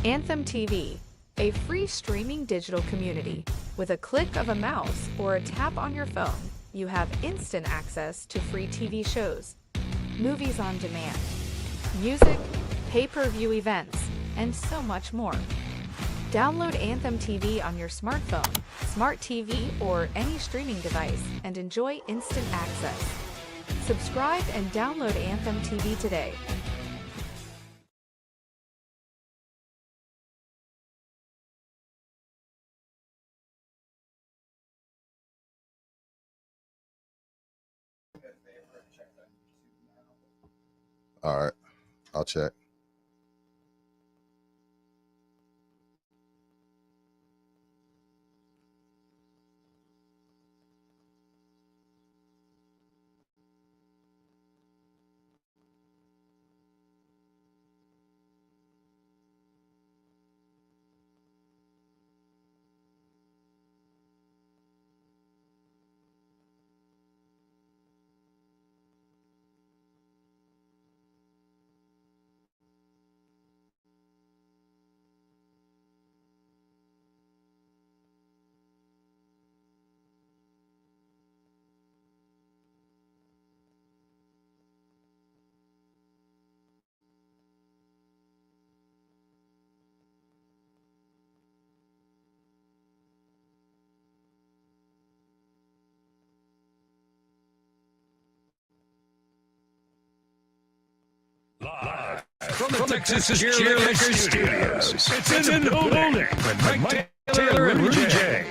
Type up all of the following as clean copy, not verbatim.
Anthem TV, a free streaming digital community. With a click of a mouse or a tap on your phone, you have instant access to free TV shows, movies on demand, music, pay-per-view events, and so much more. Download Anthem TV on your smartphone, smart TV, or any streaming device and enjoy instant access. Subscribe and download Anthem TV today. All right, I'll check. Live from the Texas Cheerleader Studios. It's in the building with Mike Taylor and Rudy J.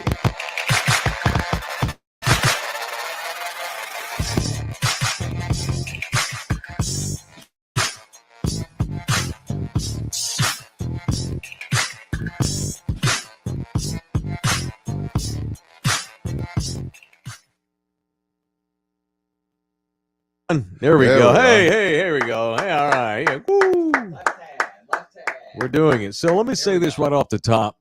There we There go. we go. Hey, here we go. Hey, all right. Yeah, woo. We're doing it. So let me say this right off the top.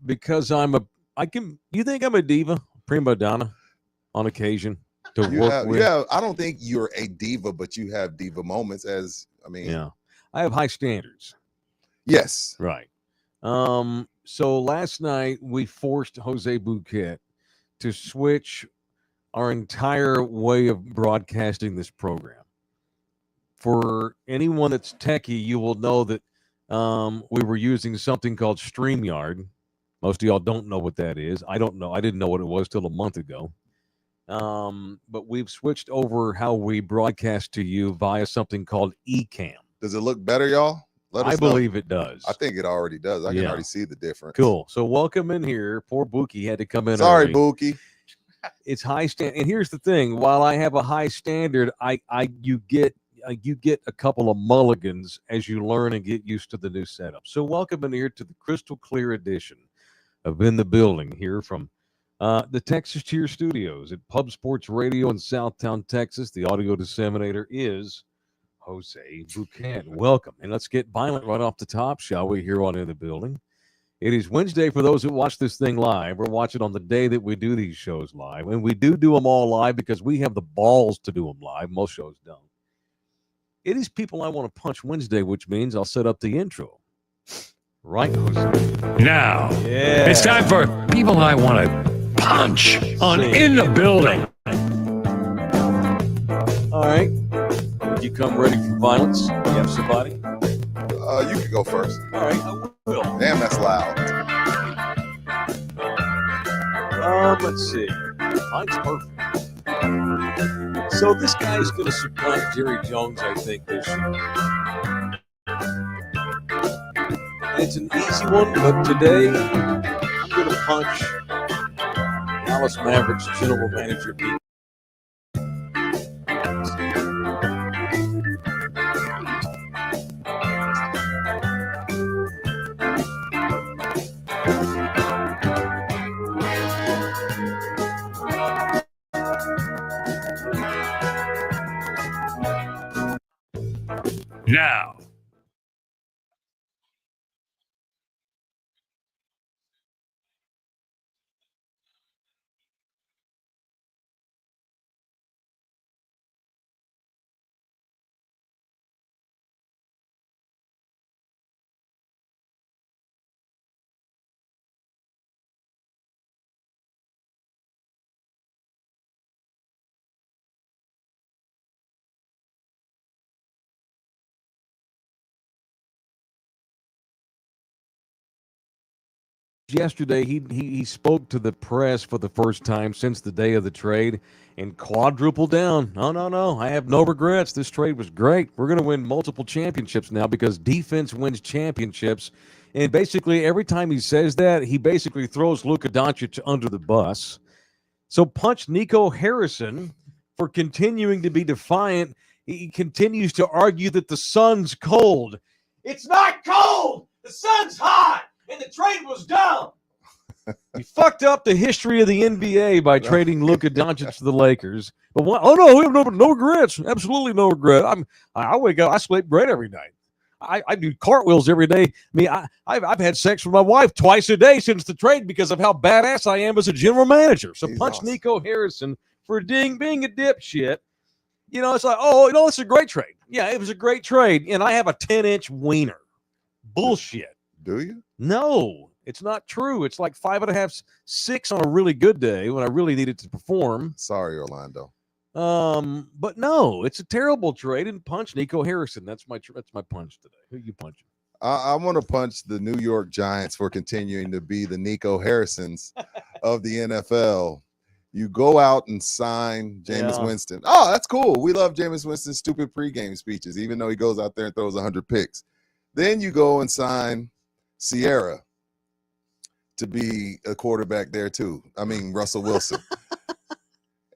Because you think I'm a diva, prima donna on occasion to work with? Yeah, I don't think you're a diva, but you have diva moments Yeah. I have high standards. Yes. Right. So last night we forced Jose Bouquet to switch our entire way of broadcasting this program. For anyone that's techie, you will know that we were using something called StreamYard. Most of y'all don't know what that is. I don't know. I didn't know what it was till a month ago. But we've switched over how we broadcast to you via something called Ecamm. Does it look better, y'all? Let us I know. believe it does. I think it already does. I can Yeah. already see the difference. Cool. So welcome in here. Poor Buki had to come in Sorry, early. Bookie. It's high standard, and here's the thing: while I have a high standard, you get a couple of mulligans as you learn and get used to the new setup. So welcome in here to the crystal clear edition of In the Building here from the Texas Cheer Studios at Pub Sports Radio in Southtown, Texas. The audio disseminator is Jose Bouquet. Welcome, and let's get violent right off the top, shall we? Here on In the Building. It is Wednesday for those who watch this thing live. We're watching on the day that we do these shows live. And we do them all live because we have the balls to do them live. Most shows don't. It is People I Want to Punch Wednesday, which means I'll set up the intro. Right, Jose? Now, Yeah. it's time for People I Want to Punch on In the Building. All right. Would you come ready for violence? You have somebody? You can go first. All right, I will. Damn, that's loud. Let's see. Mine's perfect. So this guy's going to supplant Jerry Jones, I think, this year. It's an easy one, but today I'm going to punch Dallas Mavericks general manager Pete. Now, yesterday he spoke to the press for the first time since the day of the trade and quadrupled down. No, I have no regrets. This trade was great. We're going to win multiple championships now because defense wins championships. And basically every time he says that, he basically throws Luka Doncic under the bus. So punch Nico Harrison for continuing to be defiant. He continues to argue that the sun's cold. It's not cold. The sun's hot. And the trade was dumb. You fucked up the history of the NBA by trading Luka Doncic to the Lakers. But what? Oh no, we have no regrets. Absolutely no regret. I wake up. I sleep great every night. I do cartwheels every day. I mean, I've had sex with my wife twice a day since the trade because of how badass I am as a general manager. So He's punch awesome. Nico Harrison for being a dipshit. You know, it's like, oh, you know, it's a great trade. Yeah, it was a great trade, and I have a 10-inch wiener. Bullshit. Do you? No, it's not true. It's like 5.5, 6 on a really good day when I really needed to perform. Sorry, Orlando. But no, it's a terrible trade. And punch Nico Harrison. That's my punch today. Who you punching? I want to punch the New York Giants for continuing to be the Nico Harrisons of the NFL. You go out and sign Jameis Yeah. Winston. Oh, that's cool. We love Jameis Winston's stupid pregame speeches, even though he goes out there and throws 100 picks. Then you go and sign Sierra to be a quarterback there too. I mean, Russell Wilson.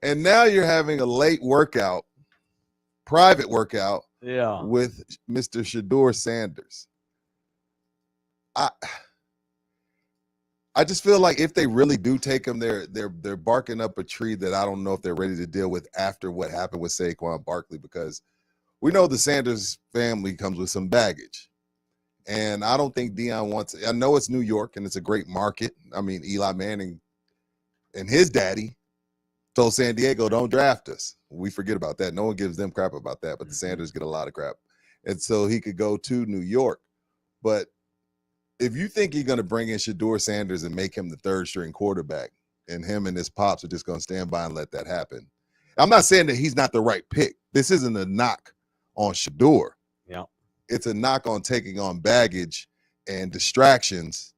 And now you're having a late workout, private workout Yeah. with Mr. Shador Sanders. I just feel like if they really do take him, they're barking up a tree that I don't know if they're ready to deal with after what happened with Saquon Barkley, because we know the Sanders family comes with some baggage. And I don't think Deion wants it. I know it's New York and it's a great market. I mean, Eli Manning and his daddy told San Diego, don't draft us. We forget about that. No one gives them crap about that, but the Sanders get a lot of crap. And so he could go to New York. But if you think you're going to bring in Shador Sanders and make him the third string quarterback, and him and his pops are just going to stand by and let that happen. I'm not saying that he's not the right pick. This isn't a knock on Shador. Yeah. It's a knock on taking on baggage and distractions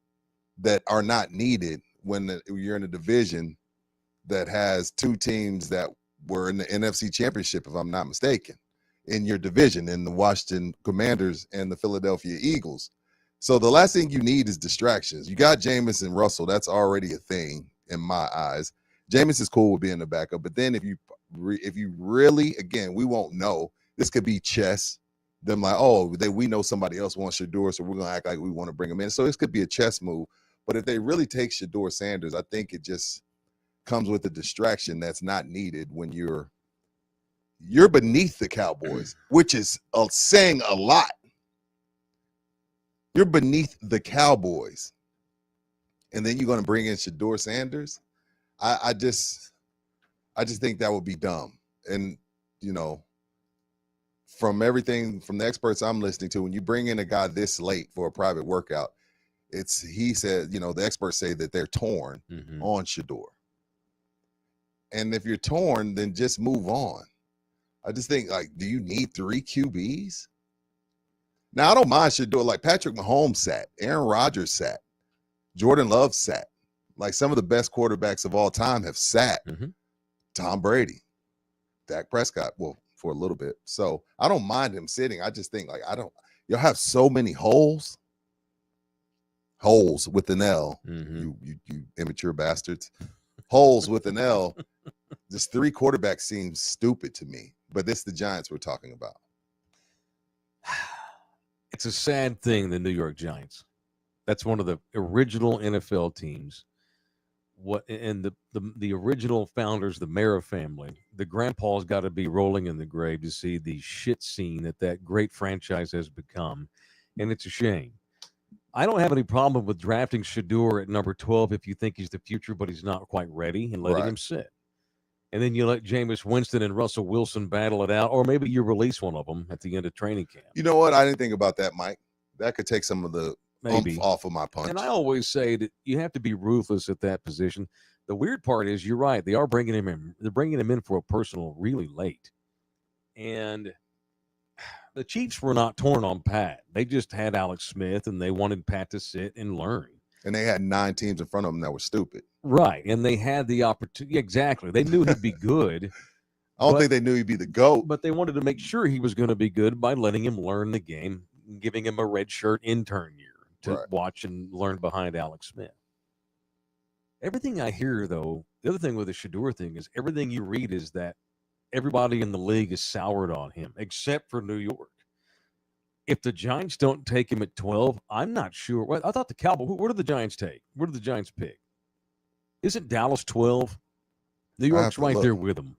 that are not needed when you're in a division that has two teams that were in the NFC Championship, if I'm not mistaken, in your division, in the Washington Commanders and the Philadelphia Eagles. So the last thing you need is distractions. You got Jameis and Russell. That's already a thing in my eyes. Jameis is cool with being the backup, but then if you really, again, we won't know. This could be chess. Them like, oh, we know somebody else wants Shador, so we're gonna act like we want to bring him in. So this could be a chess move. But if they really take Shador Sanders, I think it just comes with a distraction that's not needed when you're beneath the Cowboys, which is saying a lot. You're beneath the Cowboys, and then you're going to bring in Shador Sanders. I just think that would be dumb. And you know, from everything from the experts I'm listening to, when you bring in a guy this late for a private workout, he said, you know, the experts say that they're torn on Shador. And if you're torn, then just move on. I just think, like, do you need 3 QBs? Now, I don't mind Shador. Like, Patrick Mahomes sat. Aaron Rodgers sat. Jordan Love sat. Like, some of the best quarterbacks of all time have sat. Tom Brady. Dak Prescott. Well, for a little bit. So, I don't mind him sitting. I just think, like, you'll have so many holes. Holes with an L. You immature bastards. Holes with an L. Just 3 quarterbacks seems stupid to me. But this is the Giants we're talking about. It's a sad thing, the New York Giants. That's one of the original NFL teams. The original founders, the Mara family, the grandpa's got to be rolling in the grave to see the shit scene that great franchise has become. And it's a shame. I don't have any problem with drafting Shador at number 12 if you think he's the future, but he's not quite ready, and letting him sit. And then you let Jameis Winston and Russell Wilson battle it out, or maybe you release one of them at the end of training camp. You know what? I didn't think about that, Mike. That could take some of the Maybe off of my punch. And I always say that you have to be ruthless at that position. The weird part is, you're right. They are bringing him in. They're bringing him in for a personal really late. And the Chiefs were not torn on Pat. They just had Alex Smith, and they wanted Pat to sit and learn. And they had 9 teams in front of them that were stupid. Right, and they had the opportunity. Exactly, they knew he'd be good. I don't But- think they knew he'd be the GOAT. But they wanted to make sure he was going to be good by letting him learn the game, and giving him a redshirt intern year to Right. watch and learn behind Alex Smith. Everything I hear, though, the other thing with the Shedeur thing is everything you read is that everybody in the league is soured on him, except for New York. If the Giants don't take him at 12, I'm not sure. Well, I thought the Cowboys, where did the Giants take? Where did the Giants pick? Isn't Dallas 12? New have York's to right look. there with them.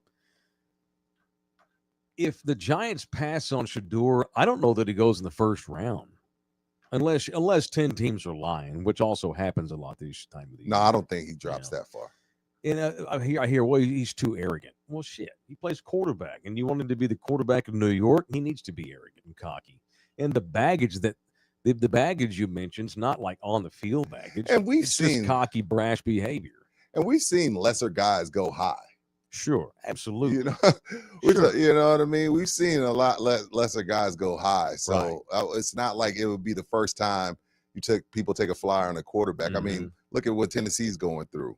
If the Giants pass on Shedeur, I don't know that he goes in the first round. Unless 10 teams are lying, which also happens a lot this time of the year. No, I don't think he drops Yeah. that far. And I hear, well, he's too arrogant. Well, shit, he plays quarterback, and you want him to be the quarterback of New York. He needs to be arrogant and cocky. And the baggage that the baggage you mentioned is not like on the field baggage. And we've it's seen just cocky, brash behavior. and we've seen lesser guys go high. Sure, absolutely. You know, Sure. you know what I mean. We've seen a lot lesser guys go high, so Right. It's not like it would be the first time people take a flyer on a quarterback. I Mm-hmm. mean, look at what Tennessee's going through.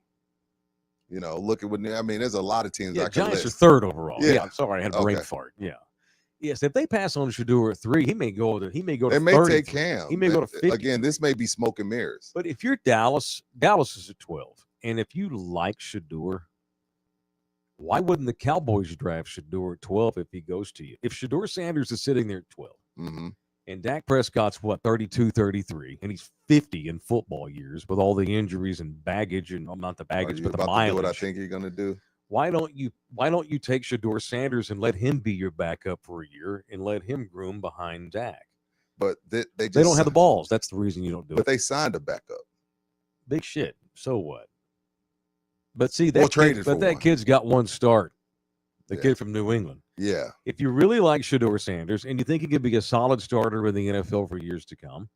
You know, look at what there's a lot of teams Yeah, I can Giants are list. third overall. Yeah, Yeah. I'm sorry, I had a brain Okay. fart. Yeah. Yes, if they pass on Shedeur at 3, he may go to They 30. may take Cam. He may go to 50. Again, this may be smoke and mirrors. But if you're Dallas is at 12. And if you like Shedeur, why wouldn't the Cowboys draft Shedeur at 12 if he goes to you? If Shedeur Sanders is sitting there at 12, hmm and Dak Prescott's what, 32, 33, and he's 50 in football years with all the injuries and baggage, and not the Are baggage, you but the about to do what I mileage. think you're going to do? Why don't you take Shedeur Sanders and let him be your backup for a year and let him groom behind Dak? But they just They don't have the balls. That's the reason you don't do But it. they signed a backup. Big shit. So what? But see, Or that traded for that one. kid's got one start. The Yeah. kid from New England. Yeah. If you really like Shedeur Sanders and you think he could be a solid starter in the NFL for years to come,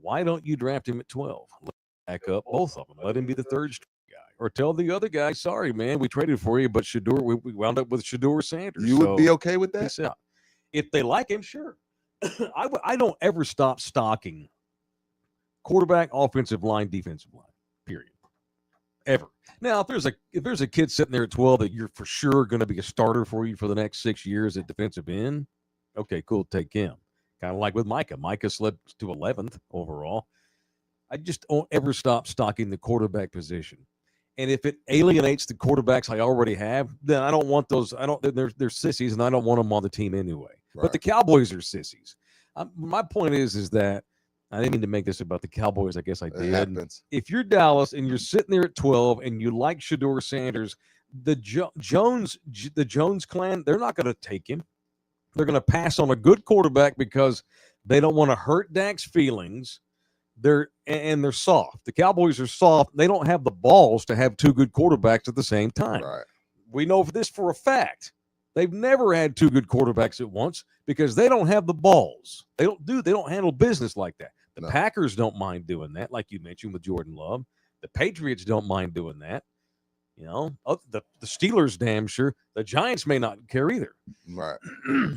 why don't you draft him at 12? Let him back up both of them. Let him be the third string guy. Or tell the other guy, sorry, man, we traded for you, but Shedeur, we wound up with Shedeur Sanders. You would be okay with that? Peace out. If they like him, sure. I don't ever stop stocking quarterback, offensive line, defensive line, period. Ever. Now, if there's a kid sitting there at 12 that you're for sure going to be a starter for you for the next 6 years at defensive end, okay, cool, take him. Kind of like with Micah. Micah slipped to 11th overall. I just don't ever stop stocking the quarterback position. And if it alienates the quarterbacks I already have, then I don't want those. They're sissies, and I don't want them on the team anyway. But the Cowboys are sissies. My point is that I didn't mean to make this about the Cowboys. I guess I It did. happens. If you're Dallas and you're sitting there at 12 and you like Shedeur Sanders, the Jones clan, they're not going to take him. They're going to pass on a good quarterback because they don't want to hurt Dak's feelings. They're soft. The Cowboys are soft. They don't have the balls to have two good quarterbacks at the same time. Right. We know this for a fact. They've never had two good quarterbacks at once because they don't have the balls. They don't handle business like that. The No. Packers don't mind doing that, like you mentioned with Jordan Love. The Patriots don't mind doing that. You know, the Steelers damn sure. The Giants may not care either. Right.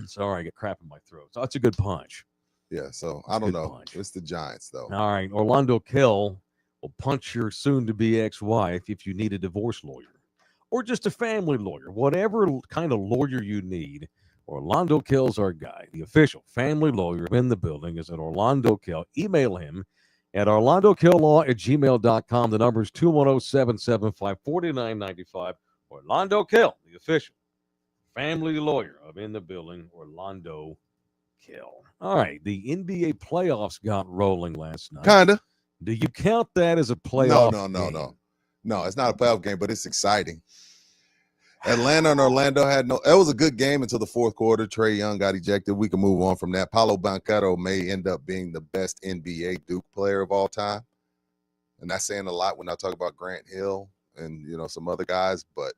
Sorry, I get crap in my throat. So that's a good punch. Yeah. So I don't Good know. punch. It's the Giants though. All right, Orlando Kell will punch your soon-to-be ex-wife if you need a divorce lawyer or just a family lawyer, whatever kind of lawyer you need. Orlando Kell's our guy. The official family lawyer in the building is at Orlando Kell. Email him at orlandokilllaw@gmail.com. The number is 210-775-4995. Orlando Kell, the official family lawyer of In the Building, Orlando Kell. All right, the NBA playoffs got rolling last night. Kinda. Do you count that as a playoff? No. No, it's not a playoff game, but it's exciting. Atlanta and Orlando it was a good game until the fourth quarter. Trae Young got ejected. We can move on from that. Paolo Banchero may end up being the best NBA Duke player of all time. And that's saying a lot when I talk about Grant Hill and, some other guys, but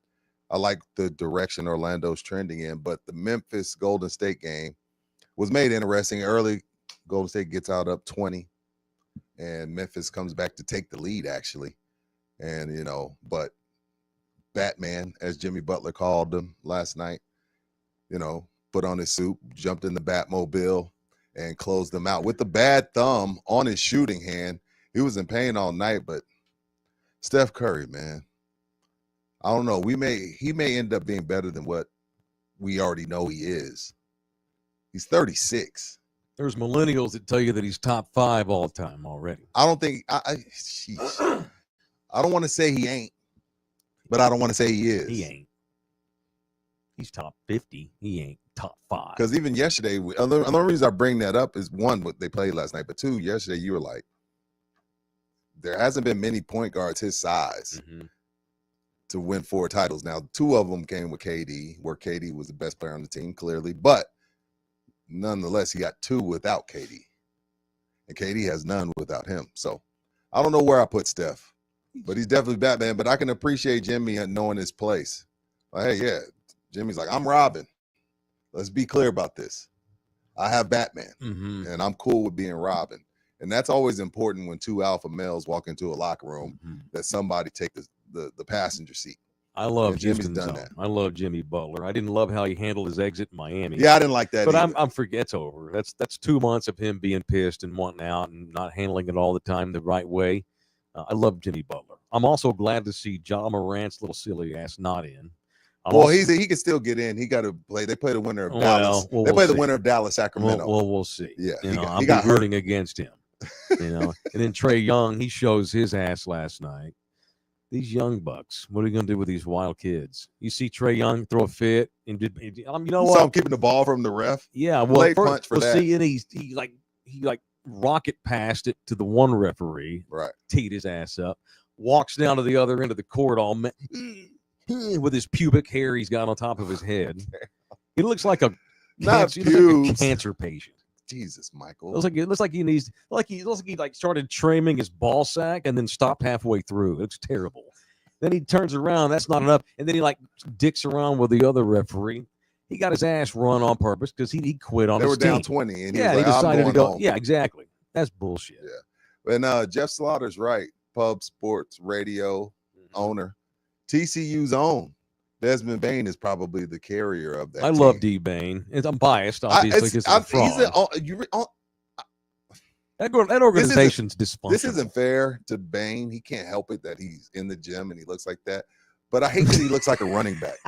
I like the direction Orlando's trending in. But the Memphis Golden State game was made interesting. Early, Golden State gets out up 20, and Memphis comes back to take the lead, actually. And, but Batman, as Jimmy Butler called him last night, put on his suit, jumped in the Batmobile, and closed them out. With the bad thumb on his shooting hand, he was in pain all night. But Steph Curry, man, I don't know. He may end up being better than what we already know he is. He's 36. There's millennials that tell you that he's top 5 all time already. I don't think sheesh. I don't want to say he ain't, but I don't want to say he is. He ain't. He's top 50. He ain't top 5. Because even yesterday, another reason I bring that up is one, what they played last night, but two, yesterday you were like, there hasn't been many point guards his size to win 4 titles. Now, 2 of them came with KD, where KD was the best player on the team, clearly, but nonetheless, he got 2 without KD, and KD has none without him. So I don't know where I put Steph, but he's definitely Batman. But I can appreciate Jimmy knowing his place. Like, hey, yeah, Jimmy's like, I'm Robin. Let's be clear about this. I have Batman, and I'm cool with being Robin. And that's always important when 2 alpha males walk into a locker room, that somebody take the passenger seat. I love Jimmy's done that. I love Jimmy Butler. I didn't love how he handled his exit in Miami. Yeah, I didn't like that. But either. I'm it's over. That's 2 months of him being pissed and wanting out and not handling it all the time the right way. I love Jimmy Butler. I'm also glad to see Ja Morant's little silly ass not in. He can still get in. He got to play. They play the winner of Dallas. They play the winner of Dallas, Sacramento. We'll see. Yeah, I'm rooting against him. And then Trae Young, he shows his ass last night. These young bucks, what are you going to do with these wild kids? You see Trae Young throw a fit, and you know what? So I'm keeping the ball from the ref. Yeah, well, late punch for that. See, and he rocket passed it to the one referee, right? Teed his ass up, walks down to the other end of the court, all with his pubic hair he's got on top of his head. He looks like a cancer patient. Jesus, Michael. It looks like he started trimming his ball sack and then stopped halfway through. It's terrible. Then he turns around. That's not enough. And then he dicks around with the other referee. He got his ass run on purpose because he quit on his team. They were down 20. And he decided to go. Home. Yeah, exactly. That's bullshit. Yeah. And Jeff Slaughter's right. Pub Sports Radio owner. TCU's own. Desmond Bain is probably the carrier of that. I love D. Bain. I'm biased, obviously, because he's a fraud. That organization's dysfunctional. This isn't fair to Bain. He can't help it that he's in the gym and he looks like that. But I hate that he looks like a running back.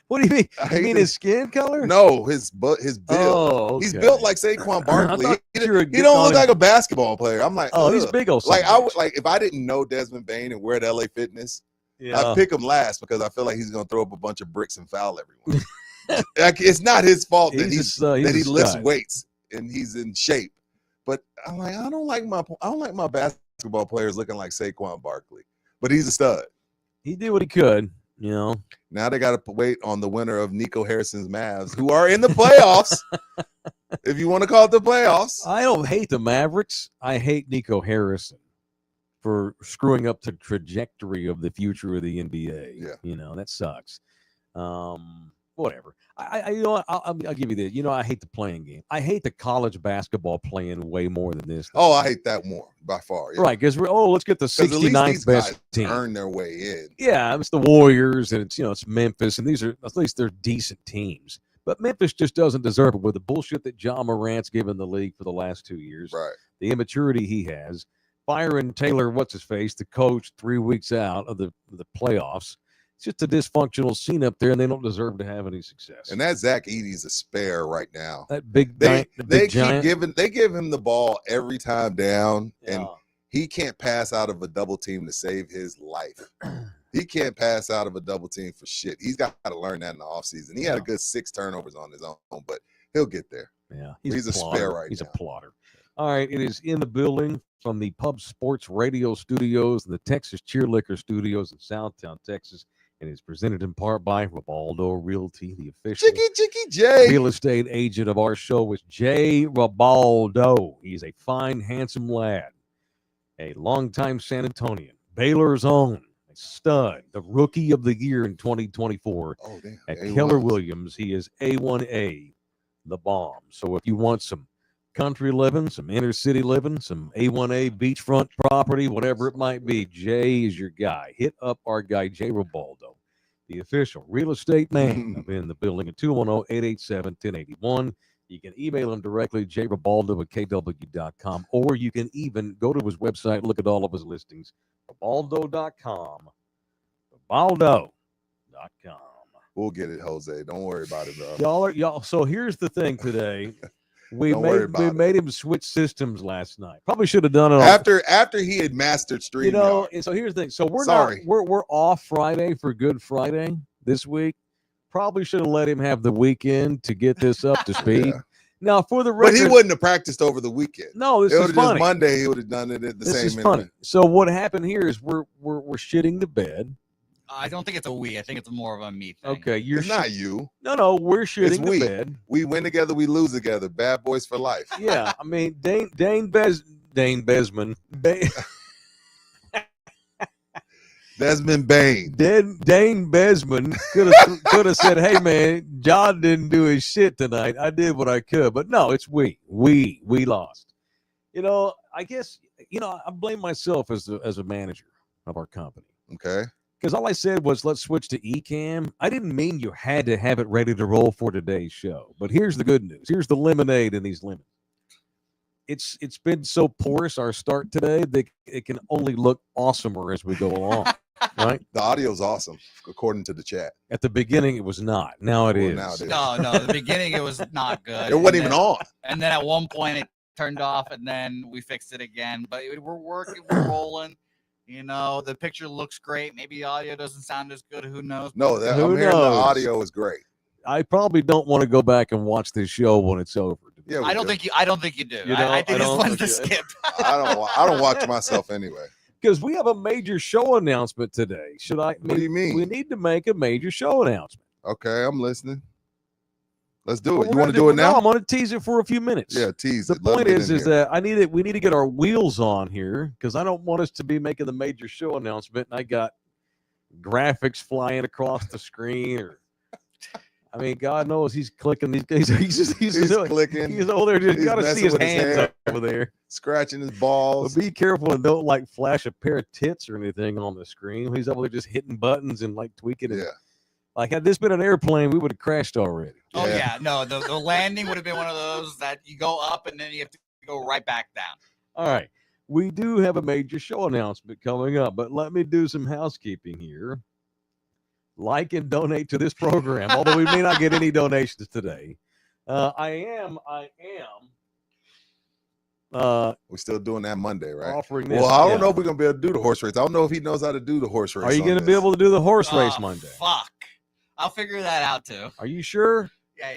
What do you mean? You mean his skin color? No, his build. Oh, okay. He's built like Saquon Barkley. He don't look like a basketball player. I'm like, he's big old. Like if I didn't know Desmond Bain and we're at LA Fitness. Yeah. I pick him last because I feel like he's going to throw up a bunch of bricks and foul everyone. It's not his fault that he lifts weights and he's in shape. But I'm like, I don't like my basketball players looking like Saquon Barkley. But he's a stud. He did what he could, Now they got to wait on the winner of Nico Harrison's Mavs, who are in the playoffs. If you want to call it the playoffs. I don't hate the Mavericks. I hate Nico Harrison for screwing up the trajectory of the future of the NBA. Yeah. That sucks. Whatever. I'll give you this. I hate the playing game. I hate the college basketball playing way more than this. I hate that more by far. Yeah. Right, because let's get the 69th best team. Earn their way in. Yeah, it's the Warriors and it's Memphis, and at least they're decent teams. But Memphis just doesn't deserve it with the bullshit that Ja Morant's given the league for the last 2 years. Right. The immaturity he has. Byron Taylor, the coach 3 weeks out of the playoffs. It's just a dysfunctional scene up there, and they don't deserve to have any success. And that Zach Edey's a spare right now. That big they giant. They give him the ball every time down, and he can't pass out of a double team to save his life. He can't pass out of a double team for shit. He's got to learn that in the offseason. He had a good 6 turnovers on his own, but he'll get there. Yeah, he's a spare right now. He's a plotter. All right, it is in the building from the Pub Sports Radio studios and the Texas Cheer Liquor studios in Southtown, Texas. And is presented in part by Ribaldo Realty, the official Chicky J real estate agent of our show, is Jay Ribaldo. He's a fine, handsome lad, a longtime San Antonian, Baylor's own, a stud, the rookie of the year in 2024. Oh, damn. At Keller Williams, he is A1A, the bomb. So if you want some country living, some inner city living, some A1A beachfront property, whatever it might be, Jay is your guy. Hit up our guy, Jay Ribaldo, the official real estate man in the building at 210-887-1081. You can email him directly, jribaldo@kw.com, or you can even go to his website, look at all of his listings, ribaldo.com, ribaldo.com. We'll get it, Jose. Don't worry about it, bro. Y'all. So here's the thing today. We Don't worry made about it. made him switch systems last night. Probably should have done it After he had mastered StreamYard. You know, and so here's the thing. So we're Sorry. we're off Friday for Good Friday this week. Probably should have let him have the weekend to get this up to speed. Yeah. Now, for the But record, he wouldn't have practiced over the weekend. No, this It is would have just funny. Monday. He would have done it at the This same is minute. funny. So what happened here is we're shitting the bed. I don't think it's a we. I think it's more of a me thing. Okay, you're It's not you. No, we're shitting the we. bed. We win together, we lose together. Bad boys for life. Yeah, I mean Dane Besman. Desmond Bain. Dane Besman could have said, "Hey man, John didn't do his shit tonight. I did what I could." But no, it's we lost. You know, I guess I blame myself as a manager of our company Okay. because all I said was let's switch to Ecamm. I didn't mean you had to have it ready to roll for today's show. But here's the good news. Here's the lemonade in these lemons. It's been so porous our start today that it can only look awesomer as we go along. Right? The audio's awesome, according to the chat. At the beginning, it was not. Now it Well, is. now it is. No, the beginning it was not good. It wasn't even on. And then at one point it turned off, and then we fixed it again. But we're working, we're rolling. You know, the picture looks great. Maybe the audio doesn't sound as good. Who knows? No, Who I'm hearing the knows? audio is great. I probably don't want to go back and watch this show when it's over. Yeah, we I don't do. think you do. You I don't? think I this don't? one's a Okay. skip. I don't watch myself anyway. Because we have a major show announcement today. What do you mean? We need to make a major show announcement. Okay, I'm listening. Let's do Well, it. You want to do it No, now? I'm going to tease it for a few minutes. Yeah, tease The it. Let me point get is in here. that we need to get our wheels on here because I don't want us to be making the major show announcement and I got graphics flying across the screen or I mean, God knows he's clicking these guys. He's clicking. He's over there. Just He's got to see messing his with his hands hand. over there. Scratching his But balls. be careful and don't like flash a pair of tits or anything on the screen. He's over there just hitting buttons and like tweaking it. Yeah. Like had this been an airplane, we would have crashed already. Oh Yeah. yeah, no, the landing would have been one of those that you go up and then you have to go right back down. All right. We do have a major show announcement coming up, but let me do some housekeeping here. Like and donate to this program, although we may not get any donations today. I am We're still doing that Monday, right? offering this. Well, I don't yeah. know if we're gonna be able to do the horse race. I don't know if he knows how to do the horse race. Are you on going to this. be able to do the horse race Oh, Monday? Fuck. I'll figure that out too. Are you sure? Yeah.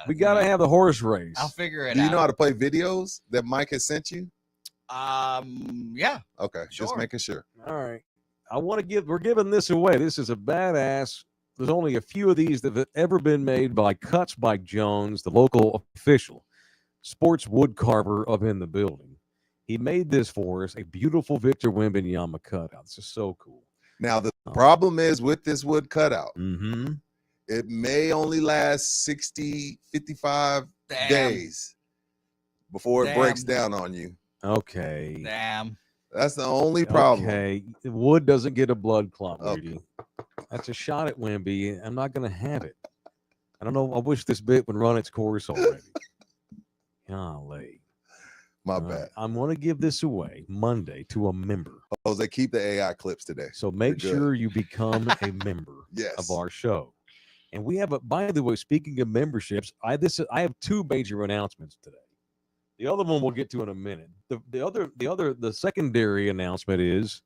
We got to have the horse race. I'll figure it Do you out. know how to play videos that Mike has sent you? Yeah. Okay, just Sure. making sure. All right. We're giving this away. This is a badass. There's only a few of these that have ever been made by Cuts by Jones, the local official sports wood carver up in the building. He made this for us, a beautiful Victor Wembanyama cutout. This is so cool. Now the Oh. problem is with this wood cutout, Mm-hmm. it may only last 60, 55 Damn. days before it breaks Damn. down on you. Okay. Damn. That's the only problem. Okay. The wood doesn't get a blood clot, Okay. Rudy. That's a shot at Wemby. I'm not going to have it. I don't know. I wish this bit would run its course already. Golly. My All right. bad. I'm going to give this away Monday to a member. Jose, keep the AI clips today. So make good. sure you become a member Yes. of our show. And we have by the way, speaking of memberships, I have two major announcements today. The other one we'll get to in a minute. The secondary announcement is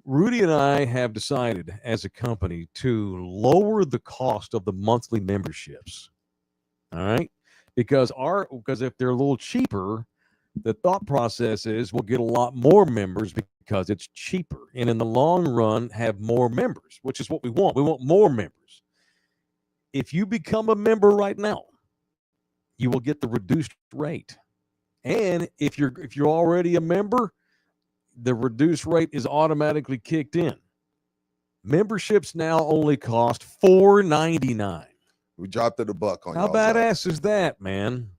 Rudy and I have decided as a company to lower the cost of the monthly memberships. All right? Because if they're a little cheaper, the thought process is we'll get a lot more members because it's cheaper. And in the long run, have more members, which is what we want. We want more members. If you become a member right now, you will get the reduced rate. And if you're already a member, the reduced rate is automatically kicked in. Memberships now only cost $4.99. We dropped it a buck on How y'all side. badass is that, man?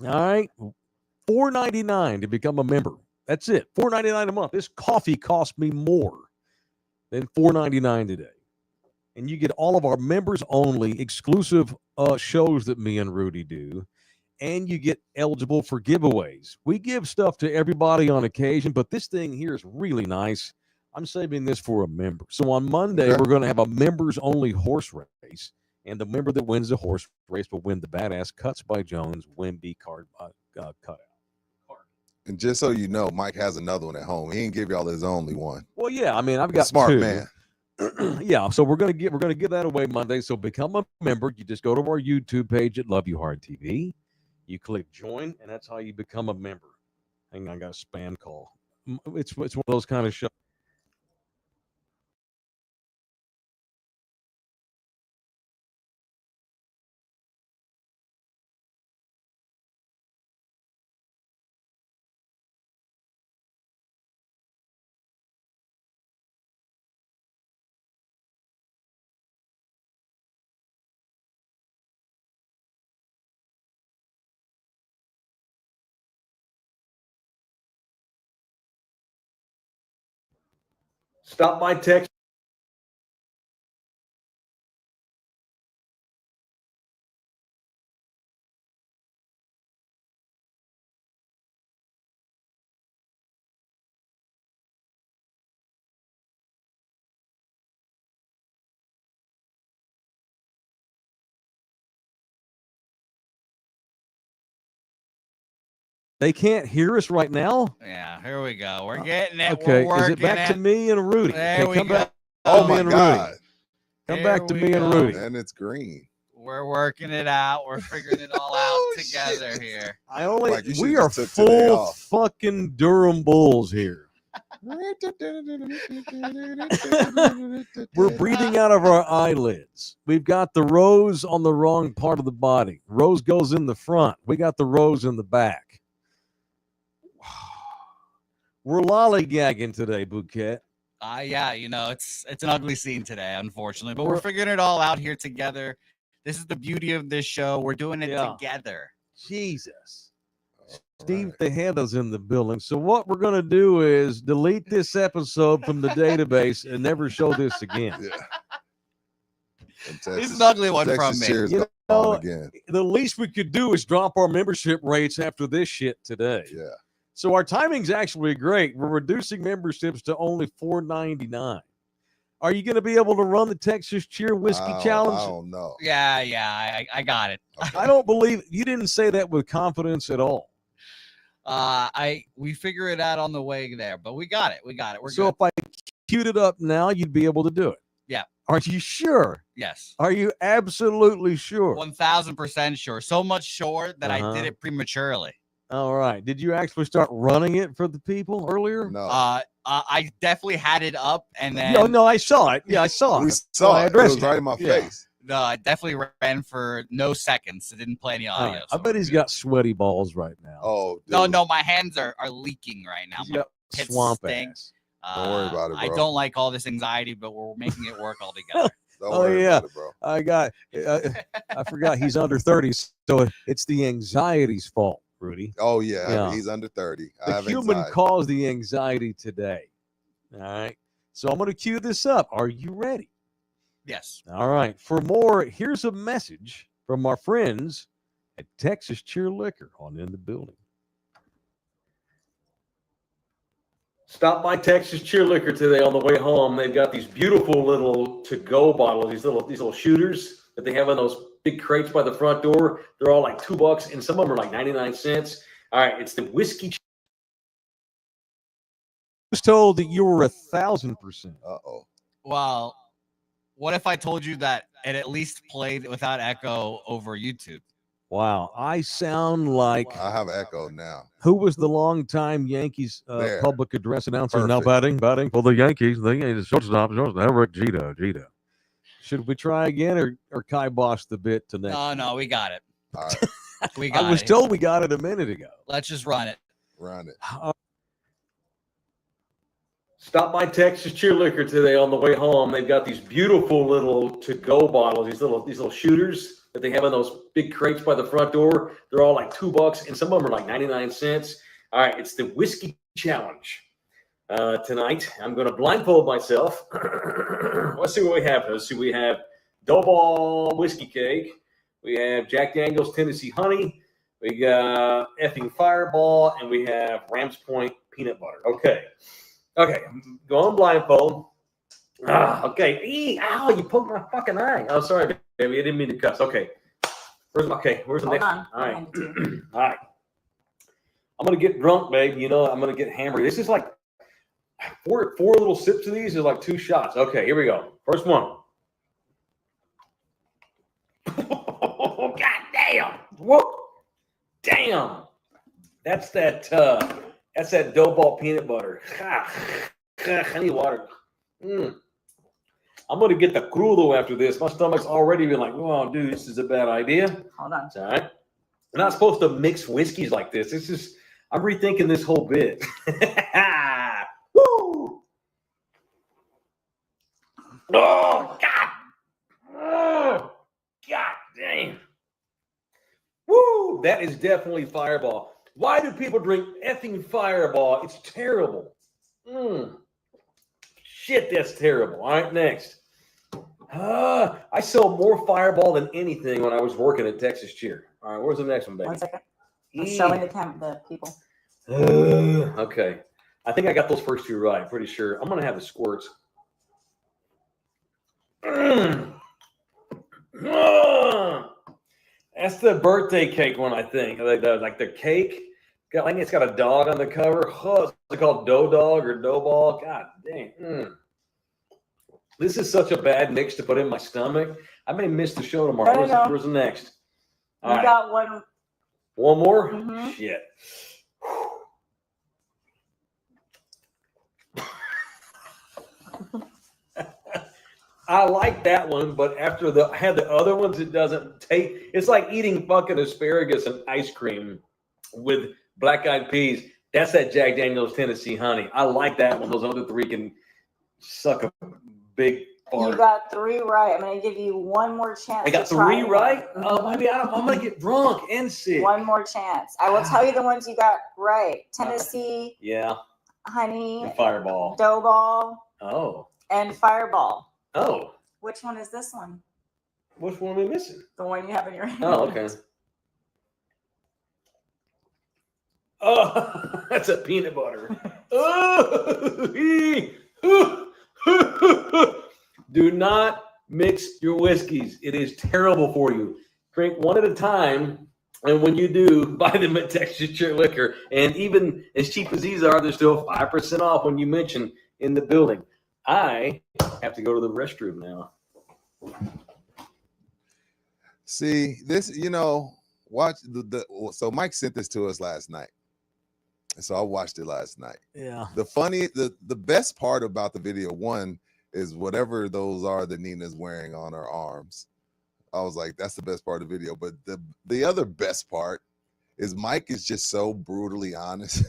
All right. $4.99 to become a member. That's it. $4.99 a month. This coffee cost me more than $4.99 today. And you get all of our members only exclusive shows that me and Rudy do. and you get eligible for giveaways. We give stuff to everybody on occasion, but this thing here is really nice. I'm saving this for a member. So on Monday, Okay. we're going to have a members-only horse race, and the member that wins the horse race will win the Badass Cuts by Jones Wimby card cutout. And just so you know, Mike has another one at home. He didn't give y'all his only one. Well, yeah, I mean, I've A got smart two. man. Yeah, so we're gonna give that away Monday. So become a member. You just go to our YouTube page at Love You Hard TV. You click join, and that's how you become a member. Hang on, I got a spam call. It's one of those kind of shows. Stop by Texas. They can't hear us right now. Yeah, here we go. We're getting it. Okay, We're is working it back to me and Rudy? There Okay, we come go. back. Oh me my and Rudy. God. Come Here back to we me and go. Rudy. And it's green. We're working it out. We're figuring it all out Oh, together shit. here. I only Mike, you we should've are just took today full off. fucking Durham Bulls here. We're breathing out of our eyelids. We've got the rose on the wrong part of the body. Rose goes in the front. We got the rose in the back. We're lollygagging today, Bouquet. Yeah, you know, it's an ugly scene today, unfortunately, but we're figuring it all out here together. This is the beauty of this show. We're doing it Yeah. together. Jesus. All Steve right. Tejeda's in the building. So what we're going to do is delete this episode from the database and never show this again. Yeah. And This is Texas- an ugly one Texas from me. Cheers You gone know, again. The least we could do is drop our membership rates after this shit today. Yeah. So our timing's actually great. We're reducing memberships to only $4.99. Are you going to be able to run the Texas Cheer Whiskey Challenge? I don't know. Yeah, I got it. I don't believe you didn't say that with confidence at all. We figure it out on the way there, but we got it. We're So good. if I queued it up now, you'd be able to do it. Yeah. Are you sure? Yes. Are you absolutely sure? 1000% sure. So much sure that I Uh-huh. did it prematurely. All right. Did you actually start running it for the people earlier? No. I definitely had it up and then No, I saw it. Yeah, I saw we it. saw I it. It addressed was right in my Yeah. face. no, I definitely ran for no seconds. It didn't play any All audio. right. so I bet we're he's good. got sweaty balls right now. Oh, dude. No, my hands are leaking right now. He's My got pits swamp stink. ass. Don't worry about it, I bro. don't like all this anxiety, but we're making it work all together. Don't Oh, worry yeah. about it, bro. I got. I forgot he's under 30, so it's the anxiety's fault, Rudy. Oh, yeah. Yeah. He's under 30. I The have human anxiety. caused the anxiety today. All right. So I'm going to cue this up. Are you ready? Yes. All right. For more, here's a message from our friends at Texas Cheer Liquor on In the Building. Stop by Texas Cheer Liquor today on the way home. They've got these beautiful little to-go bottles, these little shooters that they have in those big crates by the front door. They're all like $2, and some of them are like 99 cents. All right, it's the whiskey. I was told that you were 1,000%. Uh-oh. Well, what if I told you that it at least played without echo over YouTube? Wow. I sound like I have echo now. who was the longtime Yankees There. public address announcer? Now Perfect. batting for the Yankees. The Yankees shortstop, Eric Jeter. Should we try again or kibosh the bit to next? No, we got it. All right. We got I was it. told we got it a minute ago. Let's just run it. Run it. Stop by Texas Cheer Liquor today on the way home. They've got these beautiful little to-go bottles, these little shooters that they have in those big crates by the front door. They're all like $2, and some of them are like 99 cents. All right, it's the whiskey challenge. Tonight, I'm going to blindfold myself. Let's see what we have. Let's see. We have Doughball whiskey cake. We have Jack Daniel's Tennessee Honey. We got effing Fireball, and we have Rams Point peanut butter. Okay. Go on blindfold. Okay. Ow, you poked my fucking eye. Oh, sorry, baby. I didn't mean to cuss. Okay. Where's the Hold next on. one? All right. Hold on. All right. I'm going to get drunk, babe. You know, I'm going to get hammered. This is like four little sips of these is like 2 shots. Okay, here we go. First one. God damn. Whoop. Damn. That's that dough ball peanut butter. I need water. I'm gonna get the crudo after this. My stomach's already been like, oh dude, this is a bad idea. Hold on. It's all right. We're not supposed to mix whiskeys like this. It's just I'm rethinking this whole bit. Woo! Oh God! Oh God dang! Woo! That is definitely Fireball. Why do people drink effing Fireball? It's terrible. Shit, that's terrible. All right, next. I sell more Fireball than anything when I was working at Texas Cheer. All right, where's the next one, baby? 1 second. I'm showing the people. Okay. I think I got those first 2 right. Pretty sure. I'm going to have the squirts. That's the birthday cake one, I think. Like the cake. I think it's got a dog on the cover. Oh, it's called Dough Dog or Dough Ball. God dang. This is such a bad mix to put in my stomach. I may miss the show tomorrow. Where's the next? We got one. One more? Mhm. Shit. I like that one, but after I had the other ones, it doesn't taste. It's like eating fucking asparagus and ice cream with black-eyed peas. That's that Jack Daniel's Tennessee Honey. I like that one. Those other 3 can suck a big fart. You got 3 right. I'm going to give you one more chance. I got to try 3 it. right? Mhm. Oh, maybe I'm going to get drunk and sick. One more chance. I will tell you the ones you got right. Tennessee, Yeah, Honey, and Fireball. Dough Ball, Oh. and Fireball. Oh. Which one is this one? Which one are we missing? The one you have in your hand. Oh, okay. Oh, that's a peanut butter. Do not mix your whiskeys. It is terrible for you. Drink one at a time, and when you do, buy them at Texas Cheer Liquor. And even as cheap as these are, they're still 5% off when you mention in the building. I have to go to the restroom now. See, this, watch so Mike sent this to us last night. So I watched it last night. Yeah. The best part about the video, one, is whatever those are that Nina's wearing on her arms. I was like, that's the best part of the video. But the other best part is Mike is just so brutally honest.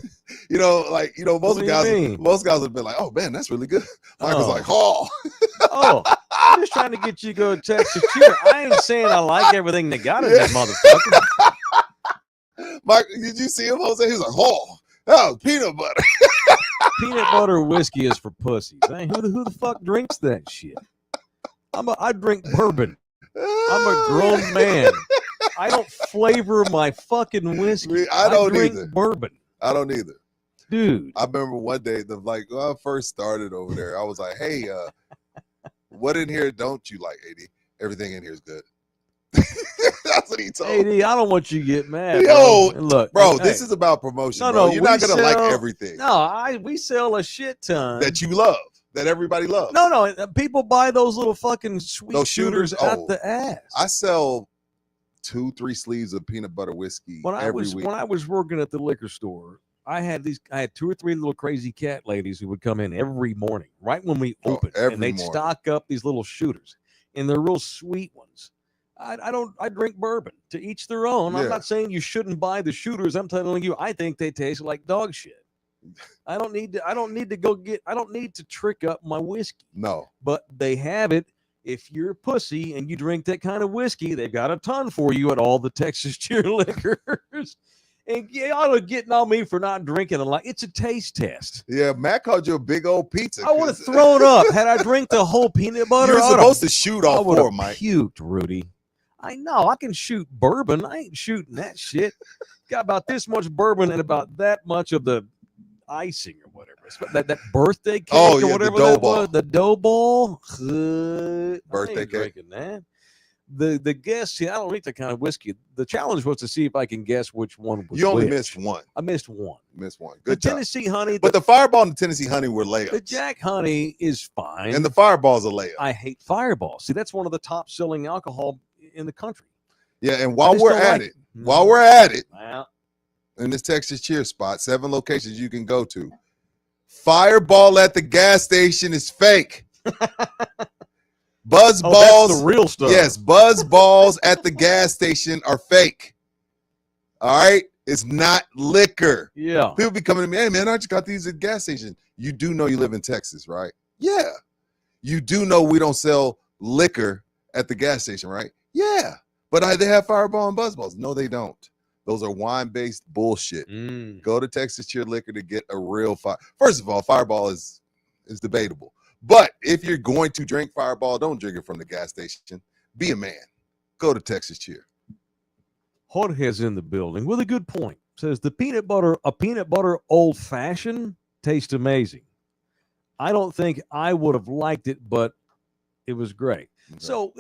Most guys would be like, oh man, that's really good. Mike was like, oh. Oh, I'm just trying to get you to go to Texas Cheer. I ain't saying I like everything they got in that motherfucker. Mike, did you see him, Jose? He was like, oh, that was peanut butter. Peanut butter whiskey is for pussies. Man, who the fuck drinks that shit? I drink bourbon. I'm a grown man. I don't flavor my fucking whiskey. I don't drink either. Bourbon. I don't either. Dude. I remember one day, when I first started over there, I was like, hey, what in here don't you like, AD? Everything in here is good. That's what he told me. AD, I don't want you to get mad. Yo, bro. Look, bro, hey, this is about promotion, no, bro. no, You're not we going to like sell- everything we sell a shit ton. that you love, that everybody loves. No, people buy those little fucking sweet Those shooters shooters? out Oh. the ass. I sell 2-3 sleeves of peanut butter whiskey every week. When I was working at the liquor store, I had 2 or 3 little crazy cat ladies who would come in every morning, right when we opened, every and they'd morning. stock up these little shooters, and they're real sweet ones. I drink bourbon. To each their own. Yeah. I'm not saying you shouldn't buy the shooters. I'm telling you, I think they taste like dog shit. I don't need to trick up my whiskey. No. But they have it. If you're a pussy and you drink that kind of whiskey, they've got a ton for you at all the Texas Cheer Liquors. And y'all are getting on me for not drinking a lot. It's a taste test. Yeah, Matt called you a big old pizza. I would have thrown up had I drank the whole peanut butter. You're I would've- supposed to shoot I all would 4, have Mike. puked, Rudy. I know I can shoot bourbon. I ain't shooting that shit. Got about this much bourbon and about that much of the icing or whatever. That birthday cake Oh, or yeah, the whatever dough that ball. was. The dough ball. Birthday I ain't cake. drinking that. The guess, see, I don't drink that kind of whiskey. The challenge was to see if I can guess which one was You only which. missed one. I missed one. Missed one. The Good job. Tennessee honey, But the Fireball and the Tennessee Honey were layups. the Jack honey is fine. and the Fireball's a layup. I hate Fireball. See, that's one of the top selling alcohol in the country. Yeah, and I while just we're don't at like it, it. while we're at it, Well, in this Texas Cheer spot, 7 locations you can go to. Fireball at the gas station is fake. Buzz oh, balls, that's the real stuff. yes, buzz balls at the gas station are fake. All right, it's not liquor. Yeah. People be coming to me, hey man, I just got these at the gas station. You do know you live in Texas, right? Yeah. You do know we don't sell liquor at the gas station, right? Yeah. But they have Fireball and Buzz balls. No, they don't. Those are wine-based bullshit. Mm. Go to Texas Cheer Liquor to get a real fire. First of all, Fireball is debatable. But if you're going to drink Fireball, don't drink it from the gas station. Be a man. Go to Texas Cheer. Jorge's in the building with a good point. Says a peanut butter old fashioned tastes amazing. I don't think I would have liked it, but it was great. Okay. So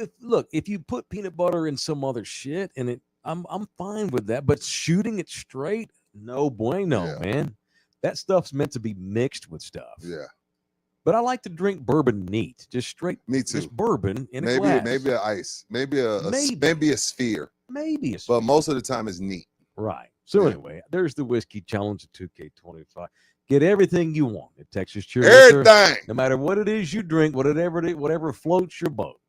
if you put peanut butter in some other shit and I'm fine with that, but shooting it straight, no bueno, Yeah. man. That stuff's meant to be mixed with stuff. Yeah, But I like to drink bourbon neat, just straight, me too. just bourbon in a Maybe glass. maybe an ice, maybe Maybe. maybe a sphere, maybe a but most of the time it's neat. right. So Yeah. anyway, there's the whiskey challenge at 2K25. Get everything you want at Texas Cheer Liquor. Everything. No matter what it is you drink, whatever floats your boat.